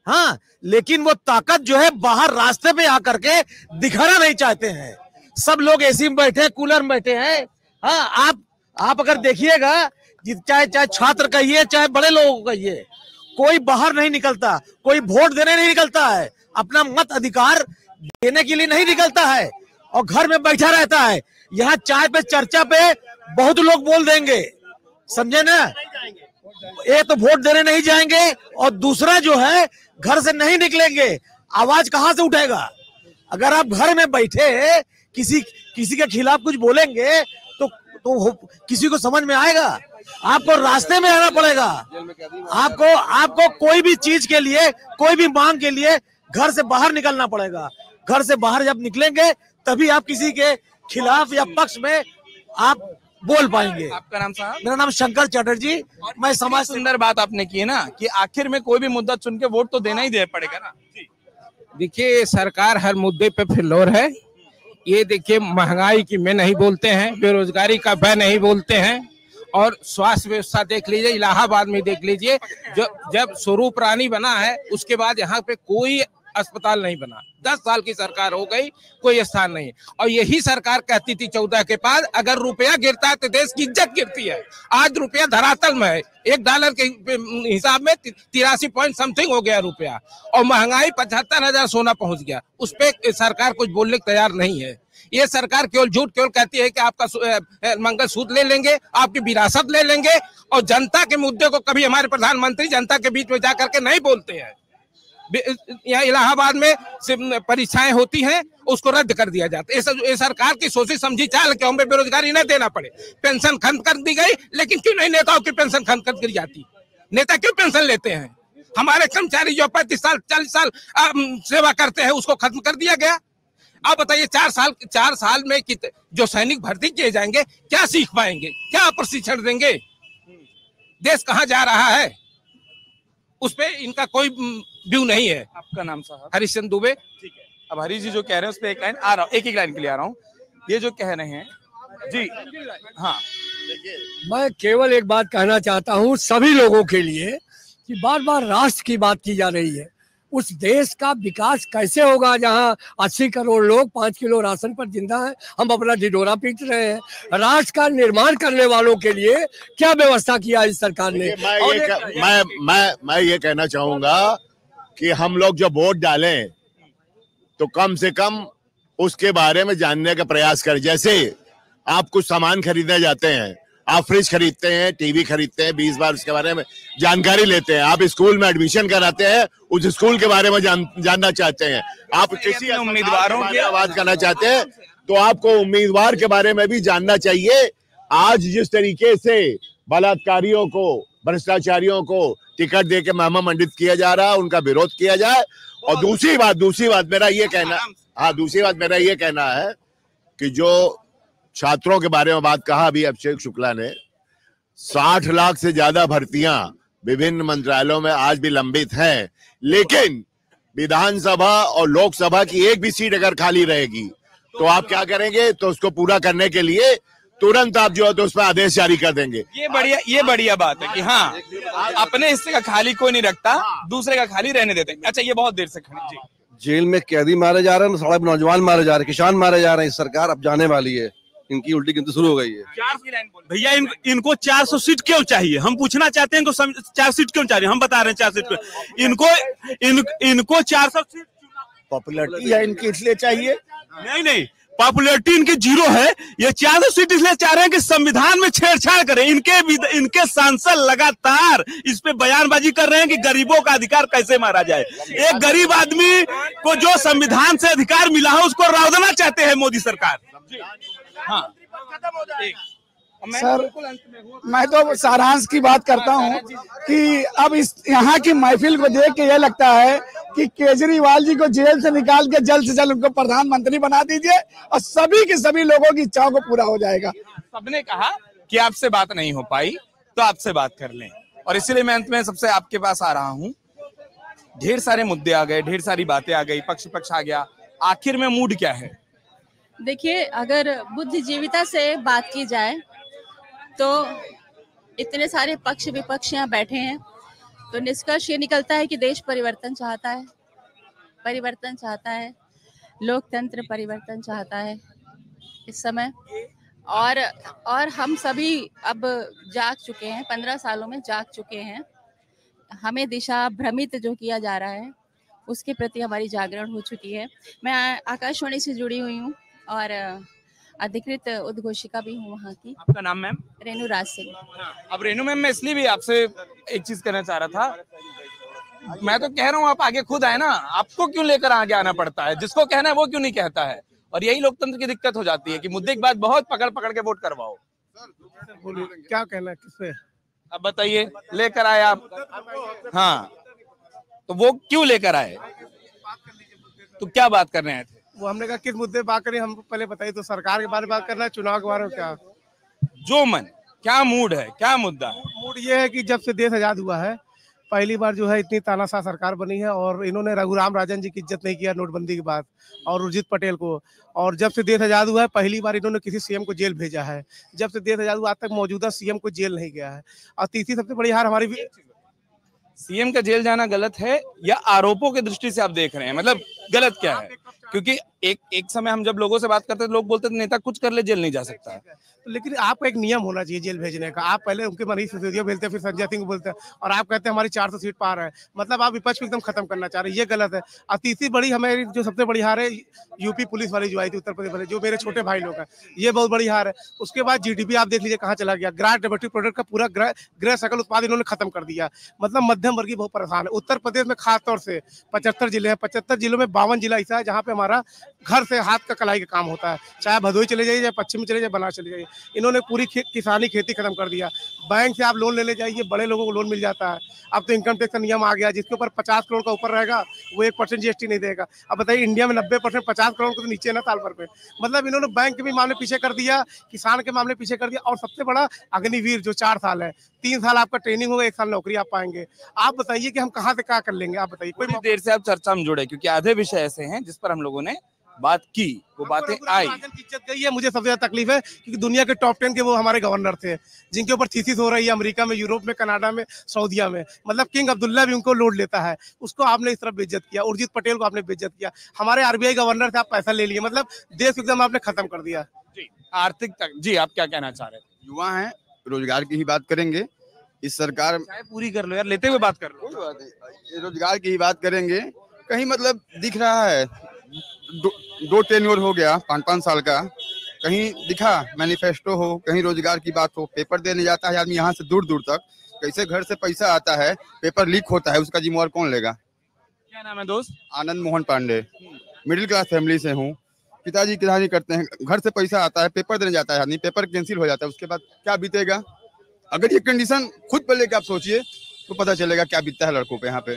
हाँ, लेकिन वो ताकत जो है बाहर रास्ते पे आकर के दिखाना नहीं चाहते हैं। सब लोग एसी में बैठे, कूलर में बैठे हैं। हाँ, आप अगर देखिएगा, चाहे छात्र कहिए, चाहे बड़े लोगों को कहिए, कोई बाहर नहीं निकलता, कोई वोट देने नहीं निकलता है, अपना मत अधिकार देने के लिए नहीं निकलता है और घर में बैठा रहता है। यहाँ चाय पे चर्चा पे बहुत लोग बोल देंगे, समझे ना, ये तो वोट देने नहीं जाएंगे और दूसरा जो है घर से नहीं निकलेंगे। आवाज कहाँ से उठेगा? अगर आप घर में बैठे किसी के खिलाफ कुछ बोलेंगे तो किसी को समझ में आएगा? आपको रास्ते में आना पड़ेगा। आपको कोई भी चीज के लिए, कोई भी मांग के लिए घर से बाहर निकलना पड़ेगा। घर से बाहर जब निकलेंगे तभी आप किसी के खिलाफ या पक्ष में आप बोल पाएंगे। आपका नाम साहब? मेरा नाम शंकर चटर्जी। मैं समाज सुंदर बात आपने की है ना कि आखिर में कोई भी मुद्दा चुन के वोट तो देना ही दे पड़ेगा ना। देखिए, सरकार हर मुद्दे पे फिल्लौर है। ये देखिए, महंगाई की में नहीं बोलते हैं, बेरोजगारी का वह नहीं बोलते हैं, और स्वास्थ्य व्यवस्था देख लीजिए, इलाहाबाद में देख लीजिए, जब स्वरूप रानी बना है उसके बाद यहाँ पे कोई अस्पताल नहीं बना। 10 साल की सरकार हो गई, कोई स्थान नहीं। और यही सरकार कहती थी 14 के बाद, अगर रुपया गिरता है तो देश की इज्जत गिरती है। आज रुपया धरातल में है, $1 के हिसाब में 83 पॉइंट समथिंग हो गया रुपया, और महंगाई 75,000 सोना पहुंच गया। उस पे सरकार कुछ बोलने को तैयार नहीं है। ये सरकार केवल झूठ केवल कहती है कि आपका मंगलसूत्र ले लेंगे, आपकी विरासत ले लेंगे, और जनता के मुद्दे को कभी हमारे प्रधानमंत्री जनता के बीच में जा करके नहीं बोलते हैं। यहाँ इलाहाबाद में परीक्षाएं होती हैं, उसको रद्द कर दिया जाता है। ये सरकार की सोची समझी चाल कि हमें बेरोजगारी न देना पड़े। पेंशन खत्म कर दी गई, लेकिन क्यों नहीं नेताओं की पेंशन खत्म कर दी जाती? नेता क्यों पेंशन लेते हैं? हमारे कर्मचारी जो 35 साल 40 साल सेवा करते हैं, उसको खत्म कर दिया गया। आप बताइए, 4 साल में जो सैनिक भर्ती किए जाएंगे, क्या सीख पाएंगे? क्या प्रशिक्षण देंगे? देश कहाँ जा रहा है, उस पे इनका कोई व्यू नहीं है। आपका नाम साहब? हरिश्चंद्र दुबे। ठीक है, अब हरीश जी जो कह रहे हैं उस पे एक लाइन आ रहा हूँ, एक लाइन के लिए आ रहा हूँ। ये जो कह रहे हैं जी, हाँ, मैं केवल एक बात कहना चाहता हूँ सभी लोगों के लिए कि बार बार राष्ट्र की बात की जा रही है। उस देश का विकास कैसे होगा जहां 80 करोड़ लोग 5 किलो राशन पर जिंदा हैं? हम अपना ढिढोरा पीट रहे हैं। राष्ट्र का निर्माण करने वालों के लिए क्या व्यवस्था किया इस सरकार ने? मैं ये कहना चाहूंगा कि हम लोग जब वोट डालें तो कम से कम उसके बारे में जानने का प्रयास करें। जैसे आप कुछ सामान खरीदने जाते हैं, आप फ्रिज खरीदते हैं, टीवी खरीदते हैं, 20 बार उसके बारे में जानकारी लेते हैं। आप स्कूल में एडमिशन कराते हैं, उस स्कूल के बारे में जानना चाहते हैं। आप किसी उम्मीदवारों की आवाज करना चाहते हैं तो आपको उम्मीदवार के बारे में भी जानना चाहिए। आज जिस तरीके से बलात्कारियों को, भ्रष्टाचारियों को टिकट दे के महिमा मंडित किया जा रहा है, उनका विरोध किया जाए। और दूसरी बात मेरा ये कहना है कि जो छात्रों के बारे में बात कहा अभी अभिषेक शुक्ला ने, 60 लाख से ज्यादा भर्तियां विभिन्न मंत्रालयों में आज भी लंबित हैं, लेकिन विधानसभा और लोकसभा की एक भी सीट अगर खाली रहेगी तो आप क्या करेंगे? तो उसको पूरा करने के लिए तुरंत आप जो है तो उस पर आदेश जारी कर देंगे। ये बढ़िया बात है कि हाँ, अपने हिस्से का खाली कोई नहीं रखता, दूसरे का खाली रहने देते। अच्छा, ये बहुत देर से खड़े जी। जेल में कैदी मारे जा रहे हैं, सारे नौजवान मारे जा रहे हैं, किसान मारे जा रहे हैं। इस सरकार अब जाने वाली है, इनकी उल्टी गिनती शुरू हो गई है। भैया इनको 400 सीट क्यों चाहिए? हम पूछना चाहते हैं, इनको 4 सीट क्यों चाहिए? हम बता रहे हैं 4 सीट क्यों इनको 400 सीट। पॉपुलरिटी है इनकी इसलिए चाहिए? नहीं, पॉपुलरिटी इनकी 0 है। ये 400 सीट इसलिए चाह रहे हैं कि संविधान में छेड़छाड़ करें। इनके सांसद लगातार इस पे बयानबाजी कर रहे हैं कि गरीबों का अधिकार कैसे मारा जाए। एक गरीब आदमी को जो संविधान से अधिकार मिला है उसको रौंदना चाहते हैं मोदी सरकार। हाँ, सर, मैं तो सारांश की बात करता हूँ कि अब इस यहाँ की महफिल को देख के यह लगता है कि केजरीवाल जी को जेल से निकाल के जल्द से जल्द उनको प्रधानमंत्री बना दीजिए और सभी के सभी लोगों की इच्छाओं को पूरा हो जाएगा। सबने कहा कि आपसे बात नहीं हो पाई तो आपसे बात कर लें, और इसीलिए मैं अंत में सबसे आपके पास आ रहा हूँ। ढेर सारे मुद्दे आ गए, ढेर सारी बातें आ गई, पक्ष आ गया, आखिर में मूड क्या है? देखिए, अगर बुद्धिजीविता से बात की जाए तो इतने सारे पक्ष विपक्ष यहाँ बैठे हैं, तो निष्कर्ष ये निकलता है कि देश परिवर्तन चाहता है, लोकतंत्र परिवर्तन चाहता है इस समय। और हम सभी अब जाग चुके हैं, 15 सालों में जाग चुके हैं। हमें दिशा भ्रमित जो किया जा रहा है उसके प्रति हमारी जागरण हो चुकी है। मैं आकाशवाणी से जुड़ी हुई हूँ और अधिकृत उद्घोषिका भी हूँ वहाँ की। आपका नाम मैम? रेणु राज सिंह। अब रेणु मैम, मैं इसलिए भी आपसे एक चीज कहना चाह रहा था, मैं तो कह रहा हूँ आप आगे खुद आए ना, आपको क्यों लेकर आगे आना पड़ता है? जिसको कहना है वो क्यों नहीं कहता है? और यही लोकतंत्र की दिक्कत हो जाती है कि मुद्दे के बाद बहुत पकड़ के वोट करवाओ। क्या कहना है किससे? अब बताइए, लेकर आए आप, हाँ, तो वो क्यों लेकर आए? तो क्या बात कर रहे हैं? वो हमने कहा किस मुद्दे बात करें, हमको पहले बताइए। तो सरकार के बारे में बात करना है, चुनाव के बारे में? क्या जो मन, क्या मूड है, क्या मुद्दा है? मूड ये है कि जब से देश आजाद हुआ है पहली बार जो है इतनी तानाशाह सरकार बनी है, और इन्होंने रघुराम राजन जी की इज्जत नहीं किया नोटबंदी के बाद, और उर्जित पटेल को। और जब से देश आजाद हुआ है पहली बार इन्होंने किसी सीएम को जेल भेजा है। जब से देश आजाद हुआ आज तक मौजूदा सीएम को जेल नहीं गया है। और तीसरी सबसे बड़ी हार हमारी, सीएम का जेल जाना गलत है या आरोपों की दृष्टि से आप देख रहे हैं? मतलब गलत क्या है? क्योंकि एक समय हम जब लोगों से बात करते थे, लोग बोलते थे नेता कुछ कर ले जेल नहीं जा सकता है। लेकिन आपका एक नियम होना चाहिए जेल भेजने का। आप पहले उनके मनीष सिसोदिया बोलते हैं, फिर संजय सिंह बोलते हैं, और आप कहते हैं हमारी 400 सीट पार है। मतलब आप विपक्ष को एकदम खत्म करना चाह रहे हैं, ये गलत है। और तीसरी बड़ी हमारी जो सबसे बड़ी हार है, यूपी पुलिस वाली जो आई थी, उत्तर प्रदेश वाली, जो मेरे छोटे भाई लोग हैं, ये बहुत बड़ी हार है। उसके बाद जीडीपी आप देख लीजिए कहाँ चला गया। ग्रास डोमेस्टिक प्रोडक्ट का पूरा गृह सकल उत्पाद इन्होंने खत्म कर दिया। मतलब मध्यम वर्गीय बहुत परेशान है। उत्तर प्रदेश में खासतौर से 75 जिले हैं, 75 जिलों में 52 जिला ऐसा है जहाँ पे हमारा घर से हाथ का कलाई का काम होता है। चाहे भदोही चले जाइए, चाहे पश्चिम में चले जाइए, बनारस चले जाइए, इन्होंने पूरी किसानी खेती खत्म कर दिया। बैंक से आप लोन लेने जाइए, बड़े लोगों को लोन मिल जाता है। अब तो इनकम टैक्स का नियम आ गया, जिसके ऊपर 50 करोड़ का ऊपर रहेगा वो 1% जीएसटी नहीं देगा। अब बताइए, इंडिया में 90% 50 करोड़ को तो नीचे है ना साल भर में। मतलब इन्होंने बैंक के भी मामले पीछे कर दिया, किसान के मामले पीछे कर दिया। और सबसे बड़ा अग्निवीर जो 4 साल है, 3 साल आपका ट्रेनिंग होगा, 1 साल नौकरी आप पाएंगे। आप बताइए कि हम कहाँ से क्या कर लेंगे? आप बताइए। कोई देर से आप चर्चा में जुड़े, क्योंकि आधे विषय ऐसे हैं जिस पर हम लोगों ने बात की, वो बातें आई। इज्जत गई है। मुझे सबसे ज्यादा तकलीफ है क्योंकि दुनिया के टॉप 10 के वो हमारे गवर्नर थे, जिनके ऊपर थीसिस हो रही है अमेरिका में, यूरोप में, कनाडा में, सऊदिया में। मतलब किंग अब्दुल्ला भी उनको लोड लेता है, उसको आपने इस तरफ बेइज्जत किया। उर्जित पटेल को आपने बेइज्जत किया। हमारे आरबीआई गवर्नर से आप पैसा ले लिए, मतलब देश को एकदम आपने खत्म कर दिया। जी, आर्थिक तक जी, आप क्या कहना चाह रहे थे? युवा हैं, रोजगार की ही बात करेंगे। इस सरकार पूरी कर लो यार, लेते हुए बात कर लो। कोई बात नहीं, रोजगार की ही बात करेंगे। कहीं मतलब दिख रहा है, दो टेन्योर हो गया 5-5 साल का, कहीं दिखा मैनिफेस्टो हो, कहीं रोजगार की बात हो। पेपर देने जाता है आदमी यहाँ से दूर दूर तक, कैसे घर से पैसा आता है, पेपर लीक होता है, उसका जिम्मेवार कौन लेगा? क्या नाम है दोस्त? Anand Mohan Pandey. Middle class family से हूँ, पिताजी किरानी करते हैं, घर से पैसा आता है, पेपर देने जाता है आदमी, पेपर कैंसिल हो जाता है, उसके बाद क्या बीतेगा? अगर ये कंडीशन खुद पर लेके आप सोचिए तो पता चलेगा क्या बीतता है लड़कों पे। यहाँ पे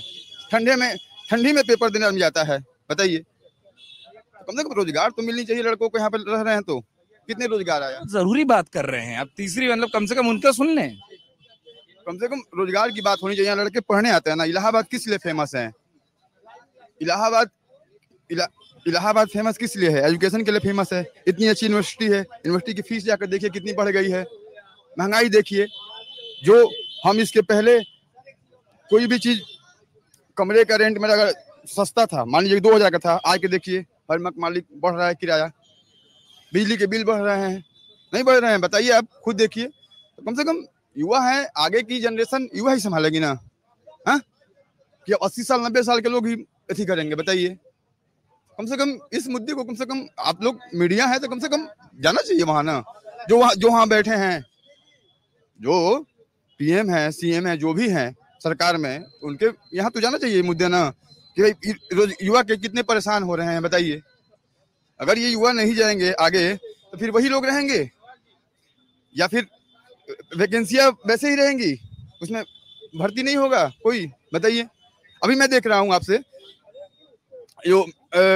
ठंडी में पेपर देने जाता है, बताइए। कम से कम रोजगार तो मिलनी चाहिए लड़कों को। यहाँ पे रह रहे हैं तो कितने रोजगार आया? जरूरी बात कर रहे हैं आप। तीसरी मतलब कम से कम उनका सुन लें, कम से कम रोजगार की बात होनी चाहिए। लड़के पढ़ने आते हैं ना। इलाहाबाद किस लिए फेमस है? इलाहाबाद फेमस किस लिए है? एजुकेशन के लिए फेमस है। इतनी अच्छी यूनिवर्सिटी है, यूनिवर्सिटी की फीस जाकर देखिए कितनी बढ़ गई है। महंगाई देखिए, जो हम इसके पहले कोई भी चीज कमरे का रेंट मेरा अगर सस्ता था, मान लीजिए 2000 का था, आज के देखिए हर मालिक बढ़ रहा है किराया, बिजली के बिल बढ़ रहे हैं, नहीं बढ़ रहे हैं? बताइए, आप खुद देखिए। तो कम से कम युवा है, आगे की जनरेशन युवा ही संभालेगी ना। हाँ, कि 80 साल 90 साल के लोग ही ऐसी करेंगे? बताइए। कम से कम इस मुद्दे को, कम से कम आप लोग मीडिया है तो कम से कम जाना चाहिए वहां ना। जो वहां बैठे हैं, जो पीएम है, सीएम है, जो भी हैं सरकार में, उनके यहाँ तो जाना चाहिए मुद्दे ना, कि युवा के कितने परेशान हो रहे हैं, बताइए। अगर ये युवा नहीं जाएंगे आगे तो फिर वही लोग रहेंगे, या फिर वैकेंसियां वैसे ही रहेंगी, उसमें भर्ती नहीं होगा कोई, बताइए। अभी मैं देख रहा हूँ आपसे, जो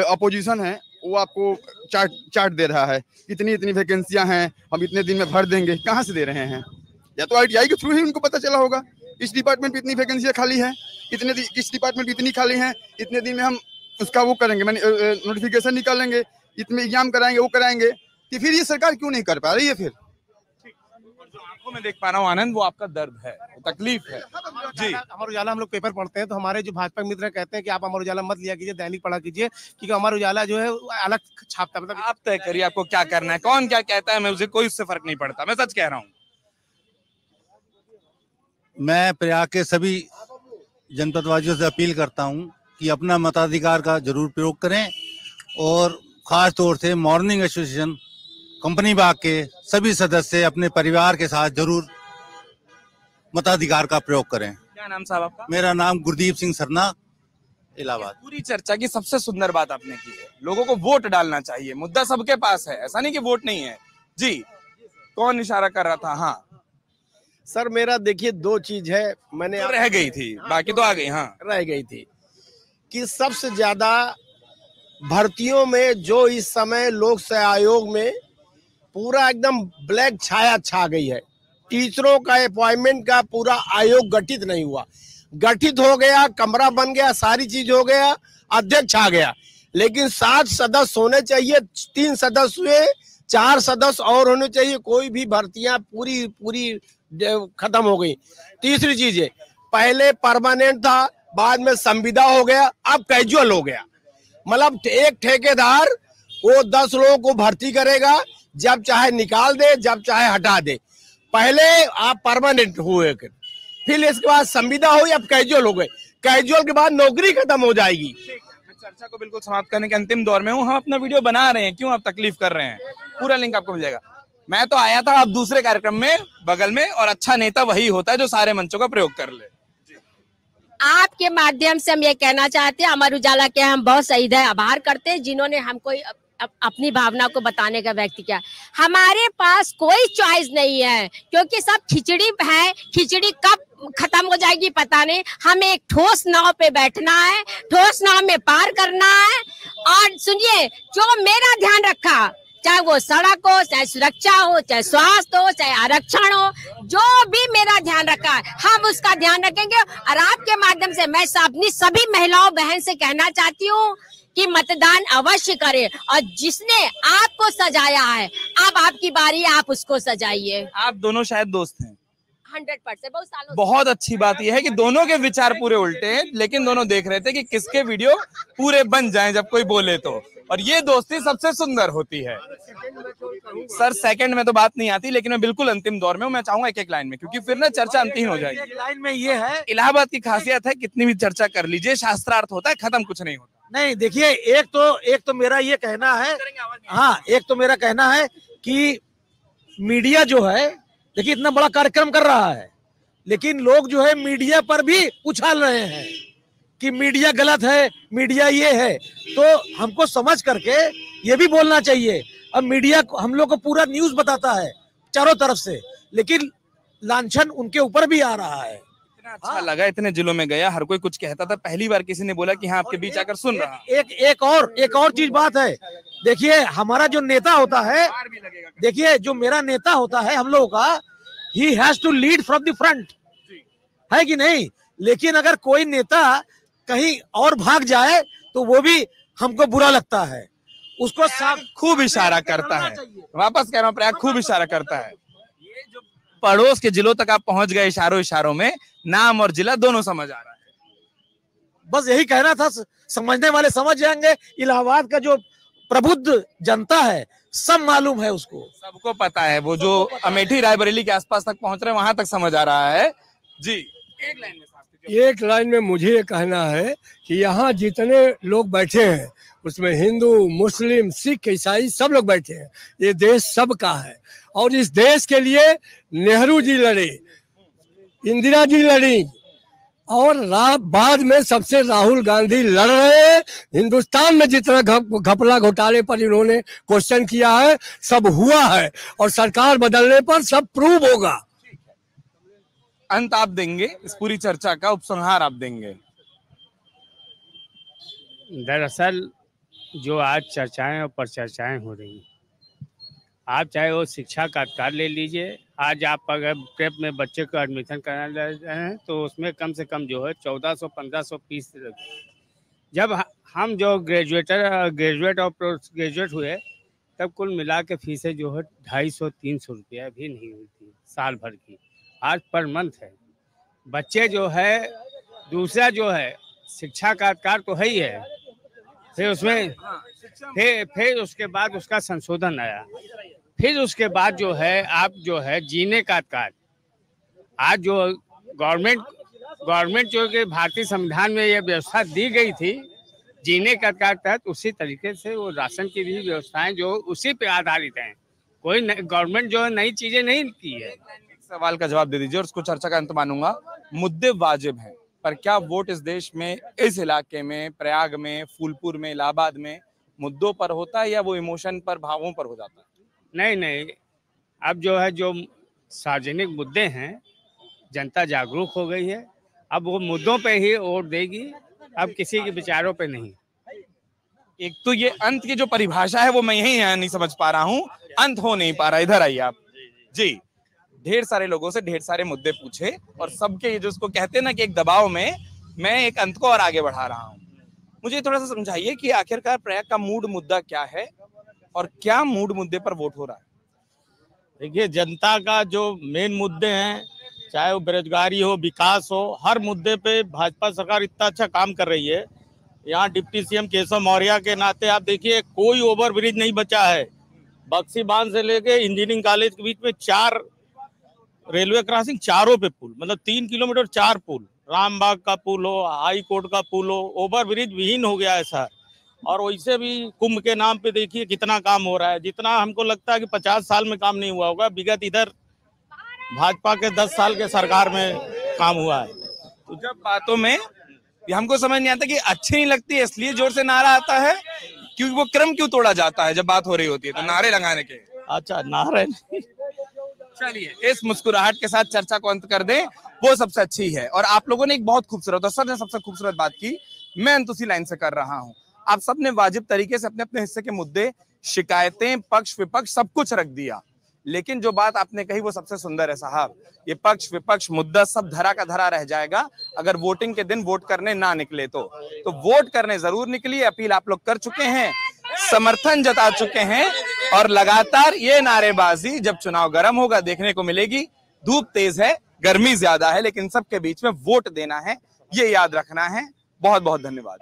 अपोजिशन है वो आपको चार्ट दे रहा है, इतनी वैकेंसियां हैं, हम इतने दिन में भर देंगे। कहाँ से दे रहे हैं? या तो आईटीआई के थ्रू ही उनको पता चला होगा इस डिपार्टमेंट में इतनी वैकेंसियां खाली है, इस डिपार्टमेंट में इतनी खाली हैं, इतने दिन में हम उसका वो करेंगे, मैंने नोटिफिकेशन निकालेंगे, इतने एग्जाम कराएंगे, वो कराएंगे, कि फिर ये सरकार क्यों नहीं कर पा रही है? फिर जो आंखों में देख पा रहा हूँ आनंद, वो आपका दर्द है, वो तकलीफ है। जी, अमर उजाला हम लोग पेपर पढ़ते हैं तो हमारे जो भाजपा मित्र कहते हैं कि आप अमर उजाला मत लिया कीजिए, दैनिक पढ़ा कीजिए, क्योंकि अमर उजाला जो है अलग छापता है। मतलब आप तय करिए आपको क्या करना है, कौन क्या कहता है, मुझे कोई उससे फर्क नहीं पड़ता, मैं सच कह रहा हूँ। मैं प्रयाग के सभी जनपदवासियों से अपील करता हूं कि अपना मताधिकार का जरूर प्रयोग करें, और खास तौर से मॉर्निंग एसोसिएशन कंपनी बाग के सभी सदस्य अपने परिवार के साथ जरूर मताधिकार का प्रयोग करें। क्या नाम साहब आपका? मेरा नाम गुरदीप सिंह सरना, इलाहाबाद। पूरी चर्चा की सबसे सुंदर बात आपने की है, लोगों को वोट डालना चाहिए, मुद्दा सबके पास है, ऐसा नहीं कि वोट नहीं है। जी, कौन इशारा कर रहा था? हाँ सर, मेरा देखिए दो चीज है, मैंने तो रह गई थी, बाकी तो आ गई। हाँ, रह गई थी कि सबसे ज्यादा भर्तियों में जो इस समय लोक सेवा आयोग में पूरा एकदम ब्लैक छाया छा गई है। टीचरों का अपॉइंटमेंट का पूरा आयोग गठित नहीं हुआ, गठित हो गया, कमरा बन गया, सारी चीज हो गया, अध्यक्ष आ गया, लेकिन 7 सदस्य होने चाहिए, 3 सदस्य हुए, 4 सदस्य और होने चाहिए, कोई भी भर्तियां पूरी खत्म हो गई। तीसरी चीज है, पहले परमानेंट था, बाद में संविदा हो गया, अब कैजुअल हो गया। मतलब एक ठेकेदार वो 10 लोगों को भर्ती करेगा, जब चाहे निकाल दे, जब चाहे हटा दे। पहले आप परमानेंट हुए, फिर इसके बाद संविदा हुई, अब कैजुअल हो गए, कैजुअल के बाद नौकरी खत्म हो जाएगी। चर्चा को बिल्कुल समाप्त करने के अंतिम दौर में हूँ। हम अपना वीडियो बना रहे हैं, क्यों आप तकलीफ कर रहे हैं? पूरा लिंक आपको मिल जाएगा। मैं तो आया था अब दूसरे कार्यक्रम में बगल में, और अच्छा नेता वही होता है जो सारे मंचों का प्रयोग कर ले। आपके माध्यम से हम ये कहना चाहते हैं, अमर उजाला के हम बहुत सही है, आभार करते हैं जिन्होंने हमको अपनी भावना को बताने का व्यक्त किया। हमारे पास कोई चॉइस नहीं है, क्योंकि सब खिचड़ी है, खिचड़ी कब खत्म हो जाएगी पता नहीं। हमें एक ठोस नाव पे बैठना है, ठोस नाव में पार करना है। और सुनिए, जो मेरा ध्यान रखा, चाहे वो सड़क हो, चाहे सुरक्षा हो, चाहे स्वास्थ्य हो, चाहे आरक्षण हो, जो भी मेरा ध्यान रखा है, हम उसका ध्यान रखेंगे। और आपके माध्यम से मैं अपनी सभी महिलाओं बहन से कहना चाहती हूँ कि मतदान अवश्य करें, और जिसने आपको सजाया है, अब आपकी बारी है, आप उसको सजाइए। आप दोनों शायद दोस्त हैं। 100% बहुत सालों। बहुत अच्छी बात यह है कि दोनों के विचार पूरे उल्टे हैं, लेकिन दोनों देख रहे थे कि किसके वीडियो पूरे बन जाएं जब कोई बोले तो, और ये दोस्ती सबसे सुंदर होती है। सर, सेकंड में तो बात नहीं आती, लेकिन मैं बिल्कुल अंतिम दौर में हूं। मैं चाहूंगा एक लाइन में, क्योंकि फिर ना चर्चा अंतिम हो जाएगी। लाइन में ये है, इलाहाबाद की खासियत है, कितनी भी चर्चा कर लीजिए, शास्त्रार्थ होता है, खत्म कुछ नहीं होता। नहीं, देखिए, एक तो मेरा ये कहना है, हाँ, एक तो मेरा कहना है कि मीडिया जो है, देखिए, इतना बड़ा कार्यक्रम कर रहा है, लेकिन लोग जो है मीडिया पर भी उछाल रहे हैं कि मीडिया गलत है, मीडिया ये है। तो हमको समझ करके ये भी बोलना चाहिए। अब मीडिया हम लोग को पूरा न्यूज बताता है चारों तरफ से, लेकिन लांछन उनके ऊपर भी आ रहा है। अच्छा लगा, इतने जिलों में गया, हर कोई कुछ कहता था, पहली बार किसी ने बोला कि हाँ आपके बीच आकर सुन रहा। एक और चीज बात है, देखिए, हमारा जो नेता होता है, देखिए, जो मेरा नेता होता है हम लोगों का, he has to lead from the front, है कि नहीं? लेकिन अगर कोई नेता कहीं और भाग जाए तो वो भी हमको बुरा लगता है। उसको खूब इशारा करता है, वापस कह रहा हूँ, प्रयाग खूब इशारा करता है। ये जो पड़ोस के जिलों तक आप पहुंच गए, इशारों में नाम और जिला दोनों समझ आ रहा है। बस यही कहना था, समझने वाले समझ जाएंगे। इलाहाबाद का जो प्रबुद्ध जनता है, सब मालूम है उसको, सबको पता है। वो जो अमेठी रायबरेली के आसपास तक पहुंच रहे हैं, वहां तक समझ आ रहा है। जी, एक लाइन में मुझे ये कहना है कि यहाँ जितने लोग बैठे हैं, उसमें हिंदू, मुस्लिम, सिख, ईसाई सब लोग बैठे हैं। ये देश सबका है, और इस देश के लिए नेहरू जी लड़े, इंदिरा जी लड़ी, और बाद में सबसे राहुल गांधी लड़ रहे हैं। हिंदुस्तान में जितना घपला घोटाले पर इन्होंने क्वेश्चन किया है, सब हुआ है, और सरकार बदलने पर सब प्रूव होगा। अंत आप देंगे इस पूरी चर्चा का, उपसंहार आप देंगे? दरअसल जो आज चर्चाएं और परिचर्चाएं हो रही, आप चाहे वो शिक्षा का अधिकार ले लीजिए, आज आप अगर प्रेप में बच्चे को एडमिशन कराने जा रहे हैं तो उसमें कम से कम जो है 1400-1500 फीस लगती है। जब हम जो ग्रेजुएट और पोस्ट ग्रेजुएट हुए तब कुल मिला के फीसें जो है 250-300 रुपया भी नहीं होती साल भर की, आज पर मंथ है। बच्चे जो है दूसरा जो है शिक्षा का अधिकार तो है ही है, फिर उसमें फिर उसके बाद उसका संशोधन आया, फिर उसके बाद जो है आप जो है जीने का अधिकार, आज जो गवर्नमेंट जो कि भारतीय संविधान में यह व्यवस्था दी गई थी जीने का अधिकार तहत, उसी तरीके से वो राशन की भी व्यवस्थाएं जो उसी पे आधारित हैं। कोई गवर्नमेंट जो है नई चीजें नहीं की है। एक सवाल का जवाब दे दीजिए और उसको चर्चा का अंत मानूंगा। मुद्दे वाजिब हैं, पर क्या वोट इस देश में, इस इलाके में, प्रयाग में, फूलपुर में, इलाहाबाद में मुद्दों पर होता है या वो इमोशन पर, भावों पर हो जाता है? नहीं, अब जो है जो सार्वजनिक मुद्दे हैं, जनता जागरूक हो गई है, अब वो मुद्दों पे ही वोट देगी, अब किसी के विचारों पे नहीं। एक तो ये अंत की जो परिभाषा है वो मैं यही नहीं समझ पा रहा हूँ, अंत हो नहीं पा रहा। इधर आइए आप जी। ढेर सारे लोगों से ढेर सारे मुद्दे पूछे और सबके ये जो उसको कहते हैं ना कि एक दबाव में मैं एक अंत को और आगे बढ़ा रहा हूँ। मुझे थोड़ा सा समझाइए कि आखिरकार प्रयाग का मूड मुद्दा क्या है और क्या मूड मुद्दे पर वोट हो रहा है? देखिए, जनता का जो मेन मुद्दे हैं, चाहे वो बेरोजगारी हो, विकास हो, हर मुद्दे पे भाजपा सरकार इतना अच्छा काम कर रही है। यहाँ डिप्टी सीएम केशव मौर्य के नाते आप देखिए कोई ओवर ब्रिज नहीं बचा है। बक्सी बांध से लेके इंजीनियरिंग कॉलेज के बीच में 4 रेलवे क्रॉसिंग, चारों पे पुल, मतलब 3 किलोमीटर 4 पुल, रामबाग का पुल हो, हाई कोर्ट का पुल हो, ओवर ब्रिज विहीन हो गया है सर। और वैसे भी कुंभ के नाम पे देखिए कितना काम हो रहा है, जितना हमको लगता है कि 50 साल में काम नहीं हुआ होगा, विगत इधर भाजपा के 10 साल के सरकार में काम हुआ है। तो जब बातों में हमको समझ नहीं आता कि अच्छी नहीं लगती है इसलिए जोर से नारा आता है, क्योंकि वो क्रम क्यों तोड़ा जाता है जब बात हो रही होती है तो नारे लगाने के? अच्छा, नारे चलिए इस मुस्कुराहट के साथ चर्चा को अंत कर दें, वो सबसे अच्छी है। और आप लोगों ने एक बहुत खूबसूरत और सबसे खूबसूरत बात की, मैं अंत उसी लाइन से कर रहा हूँ। आप सबने वाजिब तरीके से अपने अपने हिस्से के मुद्दे, शिकायतें, पक्ष विपक्ष सब कुछ रख दिया, लेकिन जो बात आपने कही वो सबसे सुंदर है साहब। ये पक्ष विपक्ष मुद्दा सब धरा का धरा रह जाएगा अगर वोटिंग के दिन वोट करने ना निकले तो वोट करने जरूर निकलिए। अपील आप लोग कर चुके हैं, समर्थन जता चुके हैं और लगातार ये नारेबाजी जब चुनाव गर्म होगा देखने को मिलेगी। धूप तेज है, गर्मी ज्यादा है, लेकिन सबके बीच में वोट देना है, ये याद रखना है। बहुत बहुत धन्यवाद।